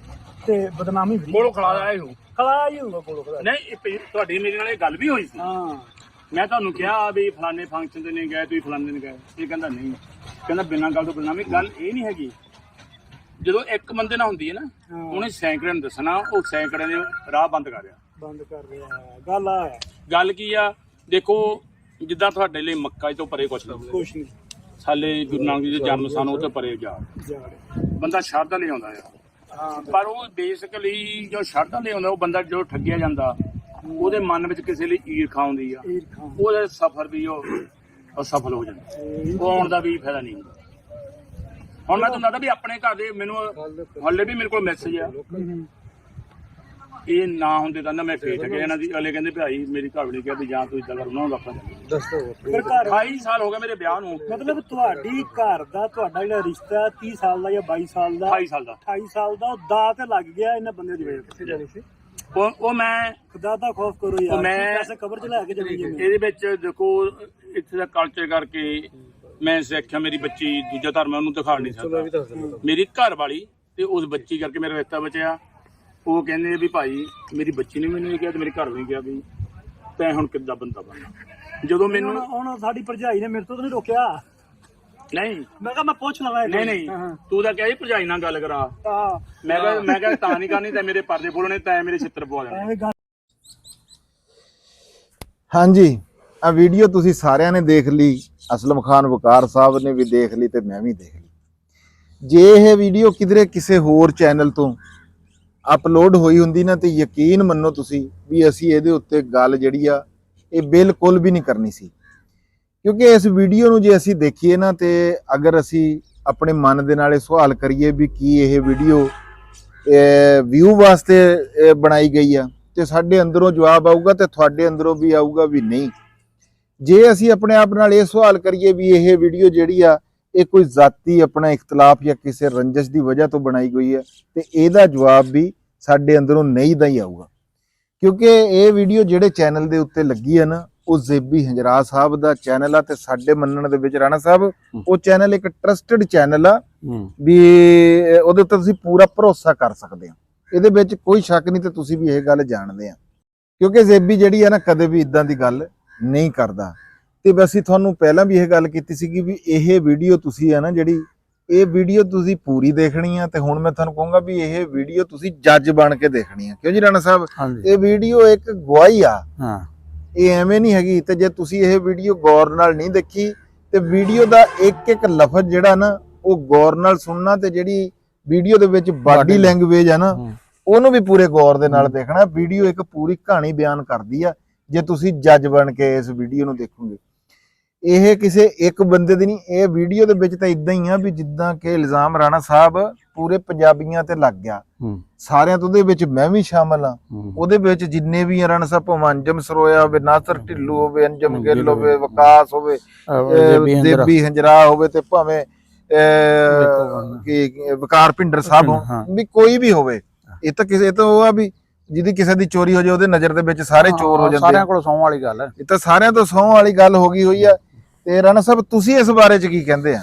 Speaker 3: ਤੇ ਬਦਨਾਮੀ
Speaker 1: ਕੋਲੋਂ ਖਲਾਇਆ ਹੀ
Speaker 3: ਖਲਾਇਆ ਹੀ ਹੋਊਗਾ ਕੋਲੋਂ ਖਲਾਇਆ।
Speaker 1: ਨਹੀਂ ਤੁਹਾਡੀ ਮੇਰੇ ਨਾਲ ਇਹ ਗੱਲ ਵੀ ਹੋਈ ਸੀ।
Speaker 3: ਹਾਂ
Speaker 1: ਮੈਂ ਤੁਹਾਨੂੰ ਕਿਹਾ ਵੀ ਫਲਾਣੇ ਫੰਕਸ਼ਨ ਤੇ ਨਹੀਂ ਗਏ, ਤੁਸੀਂ ਫਲਾਣੇ ਨੇ ਗਏ। ਇਹ ਕਹਿੰਦਾ ਨਹੀਂ, ਕਹਿੰਦਾ ਬਿਨਾਂ ਗੱਲ ਤੋਂ ਬਦਨਾਮੀ। ਗੱਲ ਇਹ ਨਹੀਂ ਹੈਗੀ, ਜਦੋਂ ਇੱਕ ਬੰਦੇ ਨਾਲ ਹੁੰਦੀ ਹੈ ਨਾ, ਉਹਨੇ ਸੈਂਕੜਿਆਂ ਨੂੰ ਦੱਸਣਾ, ਉਹ ਸੈਂਕੜਿਆਂ ਦੇ ਰਾਹ ਬੰਦ ਕਰ ਰਿਹਾ।
Speaker 3: ਗੱਲ ਆ
Speaker 1: ਗੱਲ ਕੀ ਆ, ਦੇਖੋ ਜਿੱਦਾਂ ਤੁਹਾਡੇ ਲਈ ਮੱਕਾ ਤੋਂ ਪਰੇ ਕੁਛ
Speaker 3: ਨਹੀਂ,
Speaker 1: ਸਾਲੇ ਗੁਰੂ ਨਾਨਕ ਜੀ ਦੇ ਜਨਮ ਸਥਾਨ ਉਹ ਤੋਂ ਪਰੇ ਜਾ ਬੰਦਾ ਸ਼ਰਧਾ ਲੈ ਆਉਂਦਾ ਆ। ਪਰ ਉਹ ਬੇਸਿਕਲੀ ਜੋ ਸ਼ਰਧਾ ਲੈ ਆਉਂਦਾ, ਉਹ ਬੰਦਾ ਜੋ ਠੱਗਿਆ ਜਾਂਦਾ, ਉਹਦੇ ਮਨ ਵਿੱਚ ਕਿਸੇ ਲਈ ਈਰਖਾ ਆਉਂਦੀ ਆ, ਉਹਦਾ ਸਫ਼ਰ ਵੀ ਉਹ ਅਸਫਲ ਹੋ ਜਾਂਦਾ, ਉਹ ਆਉਣ ਦਾ ਵੀ ਫਾਇਦਾ ਨਹੀਂ ਹੁੰਦਾ। ਹੁਣ ਮੈਂ ਤੁਹਾਨੂੰ ਦੱਸਦਾ ਵੀ ਆਪਣੇ ਘਰ ਦੇ ਮੈਨੂੰ ਹਾਲੇ ਵੀ ਮੇਰੇ ਕੋਲ ਮੈਸੇਜ ਆ, ਇਹ ਨਾ ਹੁੰਦੇ ਤਾਂ ਨਾ ਮੈਂ ਫੇਟ ਗਿਆ ਇਹਨਾਂ ਦੀ। ਅਗਲੇ ਕਹਿੰਦੇ ਭਾਈ ਮੇਰੀ ਘਰ ਵਾਲੀ ਕਿਹਾ ਵੀ ਜਾਂ ਤੂੰ ਇਦਾਂ ਕਰ, ਉਹਨਾਂ ਨੂੰ ਆਪਾਂ
Speaker 3: ਦੱਸੋ।
Speaker 1: 28 ਸਾਲ ਹੋ ਗਏ ਮੇਰੇ ਵਿਆਹ ਨੂੰ।
Speaker 3: ਮਤਲਬ ਤੁਹਾਡੀ ਘਰ ਦਾ ਤੁਹਾਡਾ ਜਿਹੜਾ ਰਿਸ਼ਤਾ 30 ਸਾਲ ਦਾ ਜਾਂ 22 ਸਾਲ ਦਾ
Speaker 1: 28 ਸਾਲ ਦਾ
Speaker 3: 28 ਸਾਲ ਦਾ, ਉਹ ਦਾ ਤੇ ਲੱਗ ਗਿਆ ਇਹਨਾਂ ਬੰਦੇ ਦੀ ਵਜ੍ਹਾ ਕਿੱਥੇ ਜਾਣੀ ਸੀ।
Speaker 1: ਉਹ ਮੈਂ
Speaker 3: ਖੁਦਾ ਦਾ ਖੌਫ ਕਰੋ ਯਾਰ,
Speaker 1: ਮੈਂ
Speaker 3: ਪੈਸੇ ਕਬਰ ਚ ਲੈ ਕੇ ਜਾਣੀ।
Speaker 1: ਇਹਦੇ ਵਿੱਚ ਦੇਖੋ ਇੱਥੇ ਦਾ ਕਲਚਰ ਕਰਕੇ ਮੈਂ ਸਿੱਖਿਆ, ਮੇਰੀ ਬੱਚੀ ਦੂਜਾ ਧਰਮ ਹੈ ਉਹਨੂੰ ਦਿਖਾ ਨਹੀਂ ਸਕਦਾ। ਮੇਰੀ ਘਰ ਵਾਲੀ ਤੇ ਉਸ ਬੱਚੀ ਕਰਕੇ ਮੇਰਾ ਰਿਸ਼ਤਾ ਬਚਿਆ। ਉਹ ਕਹਿੰਦੇ ਵੀ ਭਾਈ ਮੇਰੀ ਬੱਚੀ ਨੇ ਮੈਨੂੰ ਇਹ ਕਿਹਾ ਤੇ ਮੇਰੇ ਘਰ ਨੇ ਕਿਹਾ ਵੀ ਤੈਂ ਹੁਣ ਕਿੱਦਾਂ ਬੰਦਾ ਬਣਨਾ। ਜਦੋਂ ਮੈਨੂੰ
Speaker 3: ਹੁਣ ਸਾਡੀ ਭਰਜਾਈ ਨੇ ਮੇਰੇ ਤੋਂ ਤਾਂ ਨਹੀਂ ਰੋਕਿਆ।
Speaker 1: ਨਹੀਂ
Speaker 3: ਮੈਂ ਕਿਹਾ ਮੈਂ ਪੁੱਛ ਲਵਾਂ।
Speaker 1: ਨਹੀਂ ਤੂੰ ਤਾਂ ਕਿਹਾ ਜੀ ਭਰਜਾਈ ਨਾਲ ਗੱਲ ਕਰਾ। ਮੈਂ ਕਿਹਾ ਤਾਂ ਨਹੀਂ ਕਰਨੀ, ਤਾਂ ਮੇਰੇ ਪਰਦੇ ਬੋਲਣੇ, ਤਾਂ ਮੇਰੇ ਛਿੱਤਰ ਪਵਾ ਦੇਣੇ।
Speaker 2: ਹਾਂਜੀ, ਆ ਵੀਡੀਓ ਤੁਸੀਂ ਸਾਰਿਆਂ ਨੇ ਦੇਖ ਲਈ, ਅਸਲਮ ਖਾਨ ਵਕਾਰ ਸਾਹਿਬ ਨੇ ਵੀ ਦੇਖ ਲਈ ਤੇ ਮੈਂ ਵੀ ਦੇਖ ਲਈ। ਜੇ ਇਹ ਵੀਡੀਓ ਕਿਧਰੇ ਕਿਸੇ ਹੋਰ ਚੈਨਲ ਤੋਂ ਅਪਲੋਡ ਹੋਈ ਹੁੰਦੀ ਨਾ, ਤੇ ਯਕੀਨ ਮੰਨੋ ਤੁਸੀਂ ਵੀ ਅਸੀਂ ਇਹਦੇ ਉੱਤੇ ਗੱਲ ਜਿਹੜੀ ਆ ਇਹ ਬਿਲਕੁਲ ਵੀ ਨਹੀਂ ਕਰਨੀ ਸੀ। ਕਿਉਂਕਿ ਇਸ ਵੀਡੀਓ ਨੂੰ ਜੇ ਅਸੀਂ ਦੇਖੀਏ ਨਾ, ਤੇ ਅਗਰ ਅਸੀਂ ਆਪਣੇ ਮਨ ਦੇ ਨਾਲ ਇਹ ਸਵਾਲ ਕਰੀਏ ਵੀ ਕੀ ਇਹ ਵੀਡੀਓ ਵਿਊ ਵਾਸਤੇ ਬਣਾਈ ਗਈ ਆ, ਤੇ ਸਾਡੇ ਅੰਦਰੋਂ ਜਵਾਬ ਆਊਗਾ ਤੇ ਤੁਹਾਡੇ ਅੰਦਰੋਂ ਵੀ ਆਊਗਾ ਵੀ ਨਹੀਂ। ਜੇ ਅਸੀਂ ਆਪਣੇ ਆਪ ਨਾਲ ਇਹ ਸਵਾਲ ਕਰੀਏ ਵੀ ਇਹ ਵੀਡੀਓ ਜਿਹੜੀ ਆ ਇਹ ਕੋਈ ਜ਼ਾਤੀ ਆਪਣਾ ਇਖਤਲਾਫ ਜਾਂ ਕਿਸੇ ਰੰਜਿਸ਼ ਦੀ ਵਜ੍ਹਾ ਤੋਂ ਬਣਾਈ ਗਈ ਹੈ, ਤੇ ਇਹਦਾ ਜਵਾਬ ਵੀ ਸਾਡੇ ਅੰਦਰੋਂ ਨਹੀਂ ਦਾ ਹੀ ਆਊਗਾ। ਕਿਉਂਕਿ ਇਹ ਵੀਡੀਓ ਜਿਹੜੇ ਚੈਨਲ ਦੇ ਉੱਤੇ ਲੱਗੀ ਹੈ ਨਾ, ਉਹ ਜ਼ੇਬੀ ਹੰਜਰਾ ਸਾਹਿਬ ਦਾ ਚੈਨਲ ਆ, ਤੇ ਸਾਡੇ ਮੰਨਣ ਦੇ ਵਿੱਚ ਰਾਣਾ ਸਾਹਿਬ ਉਹ ਚੈਨਲ ਇੱਕ ਟਰਸਟਡ ਚੈਨਲ ਆ, ਵੀ ਉਹਦੇ ਉੱਤੇ ਤੁਸੀਂ ਪੂਰਾ ਭਰੋਸਾ ਕਰ ਸਕਦੇ ਹੋ। ਇਹਦੇ ਵਿੱਚ ਕੋਈ ਸ਼ੱਕ ਨਹੀਂ, ਤੇ ਤੁਸੀਂ ਵੀ ਇਹ ਗੱਲ ਜਾਣਦੇ ਆ। ਕਿਉਂਕਿ ਜ਼ੇਬੀ ਜਿਹੜੀ ਆ ਨਾ, ਕਦੇ ਵੀ ਇਦਾਂ ਦੀ ਗੱਲ ਨਹੀਂ ਕਰਦਾ। ਤੇ ਅਸੀਂ ਤੁਹਾਨੂੰ ਪਹਿਲਾਂ ਵੀ ਇਹ ਗੱਲ ਕੀਤੀ ਸੀਗੀ ਵੀ ਇਹ ਵੀਡੀਓ ਤੁਸੀਂ ਆ ਨਾ ਜਿਹੜੀ, ਇਹ ਵੀਡੀਓ ਤੁਸੀਂ ਪੂਰੀ ਦੇਖਣੀ ਆ, ਤੇ ਹੁਣ ਮੈਂ ਤੁਹਾਨੂੰ ਕਹੂੰਗਾ ਵੀ ਇਹ ਵੀਡੀਓ ਤੁਸੀਂ ਜੱਜ ਬਣ ਕੇ ਦੇਖਣੀ ਆ। ਕਿਉਂ ਜੀ ਰਾਣਾ ਸਾਹਿਬ? ਇਹ ਵੀਡੀਓ ਇੱਕ ਗਵਾਹੀ ਆ, ਇਹ ਐਵੇਂ ਨਹੀਂ ਹੈਗੀ। ਤੇ ਜੇ ਤੁਸੀਂ ਇਹ ਵੀਡੀਓ ਗੌਰ ਨਾਲ ਨਹੀਂ ਦੇਖੀ, ਤੇ ਵੀਡੀਓ ਦਾ ਇੱਕ ਇੱਕ ਲਫ਼ਜ਼ ਜਿਹੜਾ ਨਾ ਉਹ ਗੌਰ ਨਾਲ ਸੁਣਨਾ, ਤੇ ਜਿਹੜੀ ਵੀਡੀਓ ਦੇ ਵਿੱਚ ਬਾਡੀ ਲੈਂਗੁਏਜ ਹੈ ਨਾ, ਉਹਨੂੰ ਵੀ ਪੂਰੇ ਗੌਰ ਦੇ ਨਾਲ ਦੇਖਣਾ। ਵੀਡੀਓ ਇੱਕ ਪੂਰੀ ਕਹਾਣੀ ਬਿਆਨ ਕਰਦੀ ਆ, ਜੇ ਤੁਸੀਂ ਜੱਜ ਬਣ ਕੇ ਇਸ ਵੀਡੀਓ ਨੂੰ ਦੇਖੋਗੇ। ਇਹ ਕਿਸੇ ਇੱਕ ਬੰਦੇ ਦੀ ਨਹੀਂ, ਇਹ ਵੀਡੀਓ ਦੇ ਵਿੱਚ ਤਾਂ ਇਦਾਂ ਹੀ ਆ ਵੀ ਜਿੱਦਾਂ ਕਿ ਇਲਜ਼ਾਮ ਰਾਣਾ ਸਾਹਿਬ ਪੂਰੇ ਪੰਜਾਬੀਆਂ ਤੇ ਲੱਗ ਗਿਆ, ਸਾਰਿਆਂ ਤੋਂ, ਉਹਦੇ ਵਿੱਚ ਮੈਂ ਵੀ ਸ਼ਾਮਲ ਆ। ਉਹਦੇ ਵਿੱਚ ਜਿੰਨੇ ਵੀ ਰਾਣਾ ਸਾਹਿਬ, ਭਾਵੇਂ ਅੰਜਮ ਸਰੋਇਆ ਹੋਵੇ, ਨਾਸਰ ਢਿੱਲੋਂ ਹੋਵੇ, ਅੰਜਮ ਗਿੱਲ ਹੋਵੇ, ਵਿਕਾਸ ਹੋਵੇ, ਦੇਬੀ ਹੰਜਰਾ ਹੋਵੇ, ਤੇ ਭਾਵੇਂ ਵਕਾਰ ਭਿੰਡਰ ਸਾਹਿਬ ਹੋ, ਵੀ ਕੋਈ ਵੀ ਹੋਵੇ, ਇਹ ਤਾਂ ਕਿਸੇ ਤੋਂ ਉਹ ਆ ਵੀ ਜਿਹਦੀ ਕਿਸੇ ਦੀ ਚੋਰੀ ਹੋ ਜਾਏ ਉਹਦੇ ਨਜ਼ਰ ਦੇ ਵਿੱਚ ਸਾਰੇ ਚੋਰ ਹੋ ਜਾਂਦੇ।
Speaker 4: ਸਾਰਿਆਂ ਕੋਲ ਸੌਂ ਵਾਲੀ ਗੱਲ ਹੈ,
Speaker 2: ਇਹ ਤਾਂ ਸਾਰਿਆਂ ਤੋਂ ਸਹੁੰ ਵਾਲੀ ਗੱਲ ਹੋ ਗਈ ਹੋਈ ਆ। ਤੇ ਰਾਣਾ ਸਾਹਿਬ ਤੁਸੀਂ ਇਸ ਬਾਰੇ ਚ ਕੀ ਕਹਿੰਦੇ ਆ?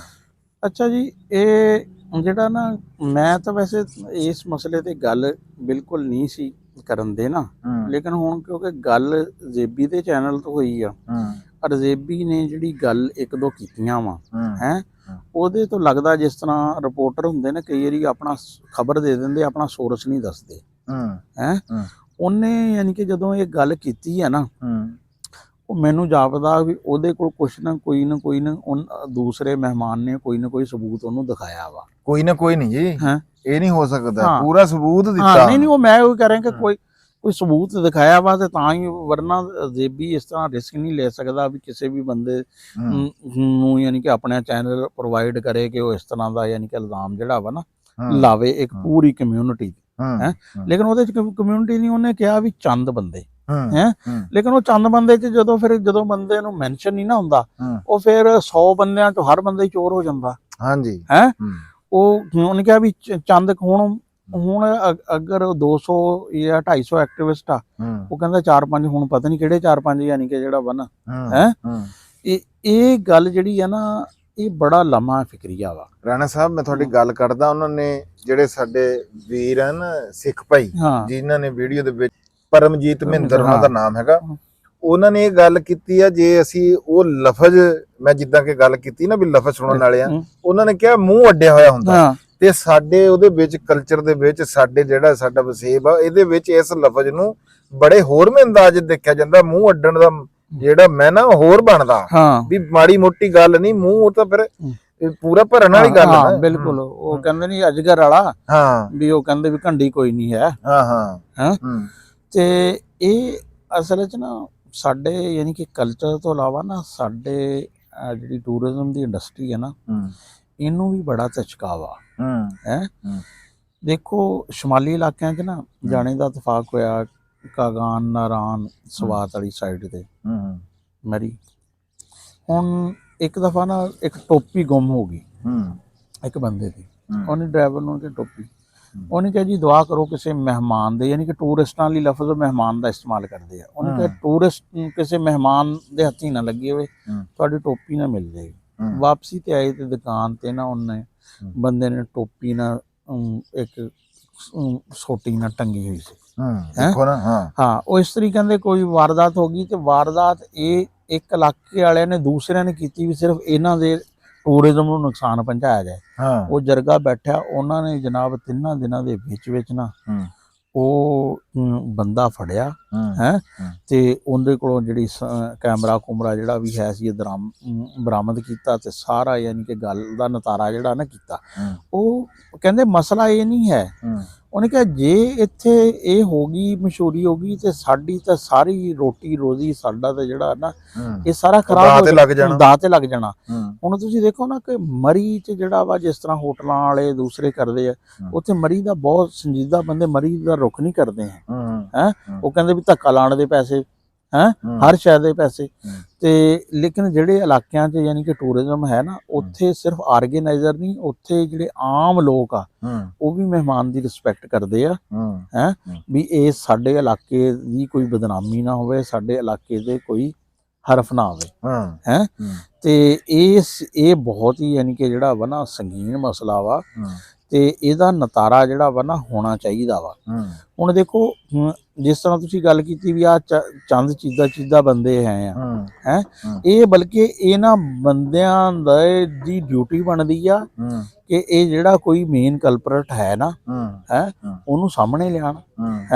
Speaker 4: ਅੱਛਾ ਜੀ, ਇਹ ਜਿਹੜਾ ਨਾ, ਮੈਂ ਤਾਂ ਵੈਸੇ ਇਸ ਮਸਲੇ ਤੇ ਗੱਲ ਬਿਲਕੁਲ ਨਹੀਂ ਸੀ ਕਰਨ ਦੇ ਨਾ, ਲੇਕਿਨ ਹੁਣ ਕਿਉਂਕਿ ਗੱਲ ਜ਼ੇਬੀ ਦੇ ਚੈਨਲ ਤੋਂ ਹੋਈ ਆ, ਰਜ਼ੇਬੀ ਨੇ ਜਿਹੜੀ ਗੱਲ ਇੱਕ ਦੋ ਕੀਤੀਆਂ ਵਾ ਹੈ, ਉਹਦੇ ਤੋਂ ਲੱਗਦਾ ਜਿਸ ਤਰ੍ਹਾਂ ਰਿਪੋਰਟਰ ਹੁੰਦੇ ਨੇ ਕਈ ਵਾਰੀ ਆਪਣਾ ਖਬਰ ਦੇ ਦਿੰਦੇ, ਆਪਣਾ ਸੋਰਸ ਨਹੀਂ ਦੱਸਦੇ ਹੈ। ਉਹਨੇ ਯਾਨੀ ਕਿ ਜਦੋਂ ਇਹ ਗੱਲ ਕੀਤੀ ਹੈ ਨਾ, ਉਹ ਮੈਨੂੰ ਜਾਪਦਾ ਵੀ ਉਹਦੇ ਕੋਲ ਕੁਛ ਨਾ ਕੋਈ ਦੂਸਰੇ ਮਹਿਮਾਨ ਨੇ ਕੋਈ ਨਾ ਕੋਈ ਸਬੂਤ ਉਹਨੂੰ ਦਿਖਾਇਆ ਵਾ।
Speaker 2: ਕੋਈ ਨਾ ਕੋਈ ਨਹੀਂ ਜੀ, ਇਹ ਨਹੀਂ ਹੋ ਸਕਦਾ ਪੂਰਾ ਸਬੂਤ ਦਿੱਤਾ।
Speaker 4: ਨਹੀਂ ਉਹ ਮੈਂ ਉਹ ਕਹਿ ਰਿਹਾ ਕਿ ਕੋਈ ਸਬੂਤ ਦਿਖਾਇਆ ਵਾ, ਤੇ ਤਾਂ ਹੀ, ਵਰਨਾ ਜ਼ੇਬੀ ਇਸ ਤਰ੍ਹਾਂ ਰਿਸਕ ਨਹੀਂ ਲੈ ਸਕਦਾ ਵੀ ਕਿਸੇ ਵੀ ਬੰਦੇ ਨੂੰ ਯਾਨੀ ਕਿ ਆਪਣਾ ਚੈਨਲ ਪ੍ਰੋਵਾਈਡ ਕਰੇ ਕਿ ਉਹ ਇਸ ਤਰ੍ਹਾਂ ਦਾ ਯਾਨੀ ਕਿ ਇਲਜ਼ਾਮ ਜਿਹੜਾ ਵਾ ਨਾ ਲਾਵੇ ਇੱਕ ਪੂਰੀ ਕਮਿਊਨਿਟੀ ਹੈ। ਲੇਕਿਨ ਉਹਦੇ ਚ ਕਮਿਊਨਿਟੀ ਨਹੀਂ, ਉਹਨੇ ਕਿਹਾ ਵੀ ਚੰਦ ਬੰਦੇ ਹੈ, ਲੇਕਿਨ ਉਹ ਚੰਦ ਬੰਦੇ ਚ ਜਦੋਂ ਬੰਦੇ ਨੂੰ ਮੈਂਸ਼ਨ ਨਹੀਂ ਨਾ ਹੁੰਦਾ, ਉਹ ਫਿਰ 100 ਬੰਦਿਆਂ ਚੋਂ ਹਰ ਬੰਦਾ ਹੀ ਚੋਰ ਹੋ ਜਾਂਦਾ।
Speaker 2: ਹਾਂਜੀ
Speaker 4: ਹੈ, ਉਹਨੇ ਕਿਹਾ ਵੀ ਚੰਦ ਹੁਣ ਅਗਰ 200 ਜਾਂ 250 ਐਕਟਿਵਿਸਟ ਆ, ਉਹ ਕਹਿੰਦਾ 4-5, ਹੁਣ ਪਤਾ ਨਹੀਂ ਕਿਹੜੇ 4-5 ਯਾਨੀ ਕਿ ਜਿਹੜਾ ਵਾ ਨਾ ਹੈ। ਇਹ ਗੱਲ ਜਿਹੜੀ ਆ ਨਾ, ਇਹ ਬੜਾ ਲੰਮਾ ਫਿਕਰੀਆ ਵਾ।
Speaker 2: ਰਾਣਾ ਸਾਹਿਬ ਮੈਂ ਤੁਹਾਡੀ ਗੱਲ ਕਰਦਾ, ਉਹਨਾਂ ਨੇ ਜਿਹੜੇ ਸਾਡੇ ਵੀਰ ਹਨ ਸਿੱਖ ਭਾਈ ਜਿਨ੍ਹਾਂ ਨੇ ਵੀਡੀਓ ਦੇ ਵਿੱਚ, ਪਰਮਜੀਤ ਮਹਿੰਦਰ ਉਹਨਾਂ ਦਾ ਨਾਮ ਹੈਗਾ, ਉਹਨਾਂ ਨੇ ਇਹ ਗੱਲ ਕੀਤੀ ਆ, ਜੇ ਅਸੀਂ ਉਹ ਲਫ਼ਜ਼, ਮੈਂ ਜਿੱਦਾਂ ਕਿ ਗੱਲ ਕੀਤੀ ਨਾ ਵੀ ਲਫ਼ਜ਼ ਸੁਣਨ ਵਾਲੇ ਆ, ਉਹਨਾਂ ਨੇ ਕਿਹਾ ਮੂੰਹ ਅੱਡਿਆ ਹੋਇਆ ਹੁੰਦਾ, ਤੇ ਸਾਡੇ ਉਹਦੇ ਵਿੱਚ ਕਲਚਰ ਦੇ ਵਿੱਚ ਸਾਡੇ ਜਿਹੜਾ ਸਾਡਾ ਵਸੇਬ ਆ, ਇਹਦੇ ਵਿੱਚ ਇਸ ਲਫ਼ਜ਼ ਨੂੰ ਬੜੇ ਹੋਰਵੇਂ ਅੰਦਾਜ਼ ਦੇਖਿਆ ਜਾਂਦਾ। ਮੂੰਹ ਅੱਡਣ ਦਾ ਜਿਹੜਾ ਮੈਂ ਨਾ ਹੋਰ ਬਣਦਾ ਵੀ ਮਾੜੀ ਮੋਟੀ ਗੱਲ ਨਹੀਂ, ਮੂੰਹ ਤਾਂ ਫਿਰ ਪੂਰਾ ਭਰਨ ਵਾਲੀ ਗੱਲ ਹੈ।
Speaker 4: ਬਿਲਕੁਲ, ਉਹ ਕਹਿੰਦੇ ਨਹੀਂ ਅਜਗਰ ਵਾਲਾ, ਵੀ ਉਹ ਕਹਿੰਦੇ ਵੀ ਘੰਡੀ ਕੋਈ ਨਹੀਂ ਹੈ। ਤੇ ਇਹ ਅਸਲ ਚ ਨਾ ਸਾਡੇ ਯਾਨੀ ਕਿ ਕਲਚਰ ਤੋਂ ਇਲਾਵਾ ਨਾ, ਸਾਡੇ ਜਿਹੜੀ ਟੂਰਿਜ਼ਮ ਦੀ ਇੰਡਸਟਰੀ ਹੈ ਨਾ, ਇਹਨੂੰ ਵੀ ਬੜਾ ਝਚਕਾਵਾ ਹੈ। ਦੇਖੋ ਸ਼ਮਾਲੀ ਇਲਾਕਿਆਂ 'ਚ ਨਾ ਜਾਣੇ ਦਾ ਇਤਫਾਕ ਹੋਇਆ, ਕਾਗਾਨ, ਨਾਰਾਨ, ਸਵਾਤ ਵਾਲੀ ਸਾਈਡ ਤੇ ਮਰੀ। ਹੁਣ ਇੱਕ ਦਫਾ ਨਾ ਇੱਕ ਟੋਪੀ ਗੁੰਮ ਹੋ ਗਈ ਇੱਕ ਬੰਦੇ ਦੀ, ਉਹਨੇ ਡਰਾਈਵਰ ਨੂੰ ਕਿ ਟੋਪੀ, ਉਹਨੇ ਕਿਹਾ ਜੀ ਦੁਆ ਕਰੋ ਕਿਸੇ ਮਹਿਮਾਨ ਦੇ, ਯਾਨੀ ਕਿ ਟੂਰਿਸਟਾਂ ਲਈ ਲਫ਼ਜ਼ ਮਹਿਮਾਨ ਦਾ ਇਸਤੇਮਾਲ ਕਰਦੇ ਆ, ਉਹਨੇ ਕਿਹਾ ਟੂਰਿਸਟ ਕਿਸੇ ਮਹਿਮਾਨ ਦੇ ਹੱਥੀਂ ਨਾ ਲੱਗੀ ਹੋਵੇ, ਤੁਹਾਡੀ ਟੋਪੀ ਨਾ ਮਿਲ ਜਾਏਗੀ। ਵਾਪਸੀ ਤੇ ਆਏ ਤੇ ਦੁਕਾਨ ਤੇ ਨਾ ਉਹਨੇ ਬੰਦੇ ਨੇ ਟੋਪੀ ਨਾਲ ਇੱਕ ਸੋਟੀ ਨਾਲ ਟੰਗੀ ਹੋਈ ਸੀ। ਹਾਂ, ਉਹ ਇਸ ਤਰੀਕੇ ਕਹਿੰਦੇ ਕੋਈ ਵਾਰਦਾਤ ਹੋ ਗਈ, ਤੇ ਵਾਰਦਾਤ ਇਹ ਇੱਕ ਇਲਾਕੇ ਵਾਲਿਆਂ ਨੇ ਦੂਸਰਿਆਂ ਨੇ ਕੀਤੀ ਵੀ ਸਿਰਫ ਇਹਨਾਂ ਦੇ ਟੂਰਿਜ਼ਮ ਨੂੰ ਨੁਕਸਾਨ ਪਹੁੰਚਾਇਆ ਜਾਏ। ਉਹ ਜਰਗਾ ਬੈਠਿਆ, ਉਹਨਾਂ ਨੇ ਜਨਾਬ 3 ਦਿਨਾਂ ਦੇ ਵਿੱਚ ਨਾ ਉਹ ਬੰਦਾ ਫੜਿਆ ਹੈ, ਤੇ ਉਹਦੇ ਕੋਲੋਂ ਜਿਹੜੀ ਕੈਮਰਾ ਕੁਮਰਾ ਜਿਹੜਾ ਵੀ ਹੈ ਸੀ ਬਰਾਮਦ ਕੀਤਾ, ਤੇ ਸਾਰਾ ਯਾਨੀ ਕਿ ਗੱਲ ਦਾ ਨਤਾਰਾ ਜਿਹੜਾ ਨਾ ਕੀਤਾ। ਉਹ ਕਹਿੰਦੇ ਮਸਲਾ ਇਹ ਨਹੀਂ ਹੈ, ਉਹਨੇ ਕਿਹਾ ਜੇ ਇੱਥੇ ਇਹ ਹੋ ਗਈ, ਮਸ਼ਹੂਰੀ ਹੋ ਗਈ, ਤੇ ਸਾਡੀ ਤਾਂ ਸਾਰੀ ਰੋਟੀ ਰੋਜ਼ੀ, ਸਾਡਾ ਤਾਂ ਜਿਹੜਾ ਨਾ ਇਹ ਸਾਰਾ ਖਰਾਬ ਦਾਅ ਤੇ ਲੱਗ ਜਾਣਾ। ਹੁਣ ਤੁਸੀਂ ਦੇਖੋ ਨਾ ਕਿ ਮਰੀ ਚ ਜਿਹੜਾ ਵਾ, ਜਿਸ ਤਰ੍ਹਾਂ ਹੋਟਲਾਂ ਵਾਲੇ ਦੂਸਰੇ ਕਰਦੇ ਆ, ਉੱਥੇ ਮਰੀ ਦਾ ਬਹੁਤ ਸੰਜੀਦਾ ਬੰਦੇ ਮਰੀ ਦਾ ਰੁੱਖ ਨਹੀਂ ਕਰਦੇ ਹੈ। ਉਹ ਕਹਿੰਦੇ ਵੀ ਧੱਕਾ ਲਾਉਣ ਦੇ ਪੈਸੇ ਹੈ, ਹਰ ਸ਼ਹਿਰ ਦੇ ਪੈਸੇ। ਤੇ ਲੇਕਿਨ ਜਿਹੜੇ ਇਲਾਕਿਆਂ 'ਚ ਯਾਨੀ ਕਿ ਟੂਰਿਜ਼ਮ ਹੈ ਨਾ, ਉੱਥੇ ਸਿਰਫ ਆਰਗੇਨਾਈਜ਼ਰ ਨਹੀਂ, ਉੱਥੇ ਜਿਹੜੇ ਆਮ ਲੋਕ ਆ ਉਹ ਵੀ ਮਹਿਮਾਨ ਦੀ ਰਿਸਪੈਕਟ ਕਰਦੇ ਆ ਹੈ, ਵੀ ਇਹ ਸਾਡੇ ਇਲਾਕੇ ਦੀ ਕੋਈ ਬਦਨਾਮੀ ਨਾ ਹੋਵੇ, ਸਾਡੇ ਇਲਾਕੇ ਦੇ ਕੋਈ ਹਰਫ ਨਾ ਆਵੇ ਹੈ। ਤੇ ਇਹ ਬਹੁਤ ਹੀ ਯਾਨੀ ਕਿ ਜਿਹੜਾ ਵਾ ਨਾ ਸੰਗੀਨ ਮਸਲਾ ਵਾ, ਤੇ ਇਹਦਾ ਨਤਾਰਾ ਜਿਹੜਾ ਵਾ ਨਾ ਹੋਣਾ ਚਾਹੀਦਾ ਵਾ। ਹੁਣ ਦੇਖੋ ਜਿਸ ਤਰ੍ਹਾਂ ਤੁਸੀਂ ਗੱਲ ਕੀਤੀ ਵੀ ਆ ਚੰਦ ਚੀਜ਼ਾਂ ਬੰਦੇ ਹੈ ਇਹ ਬਲਕਿ ਇਹਨਾਂ ਬੰਦਿਆਂ ਦੀ ਡਿਊਟੀ ਬਣਦੀ ਆ ਕਿ ਇਹ ਜਿਹੜਾ ਕੋਈ ਮੇਨ ਕਲਪਰੇਟ ਹੈ ਨਾ ਉਹਨੂੰ ਸਾਹਮਣੇ ਲਿਆਣ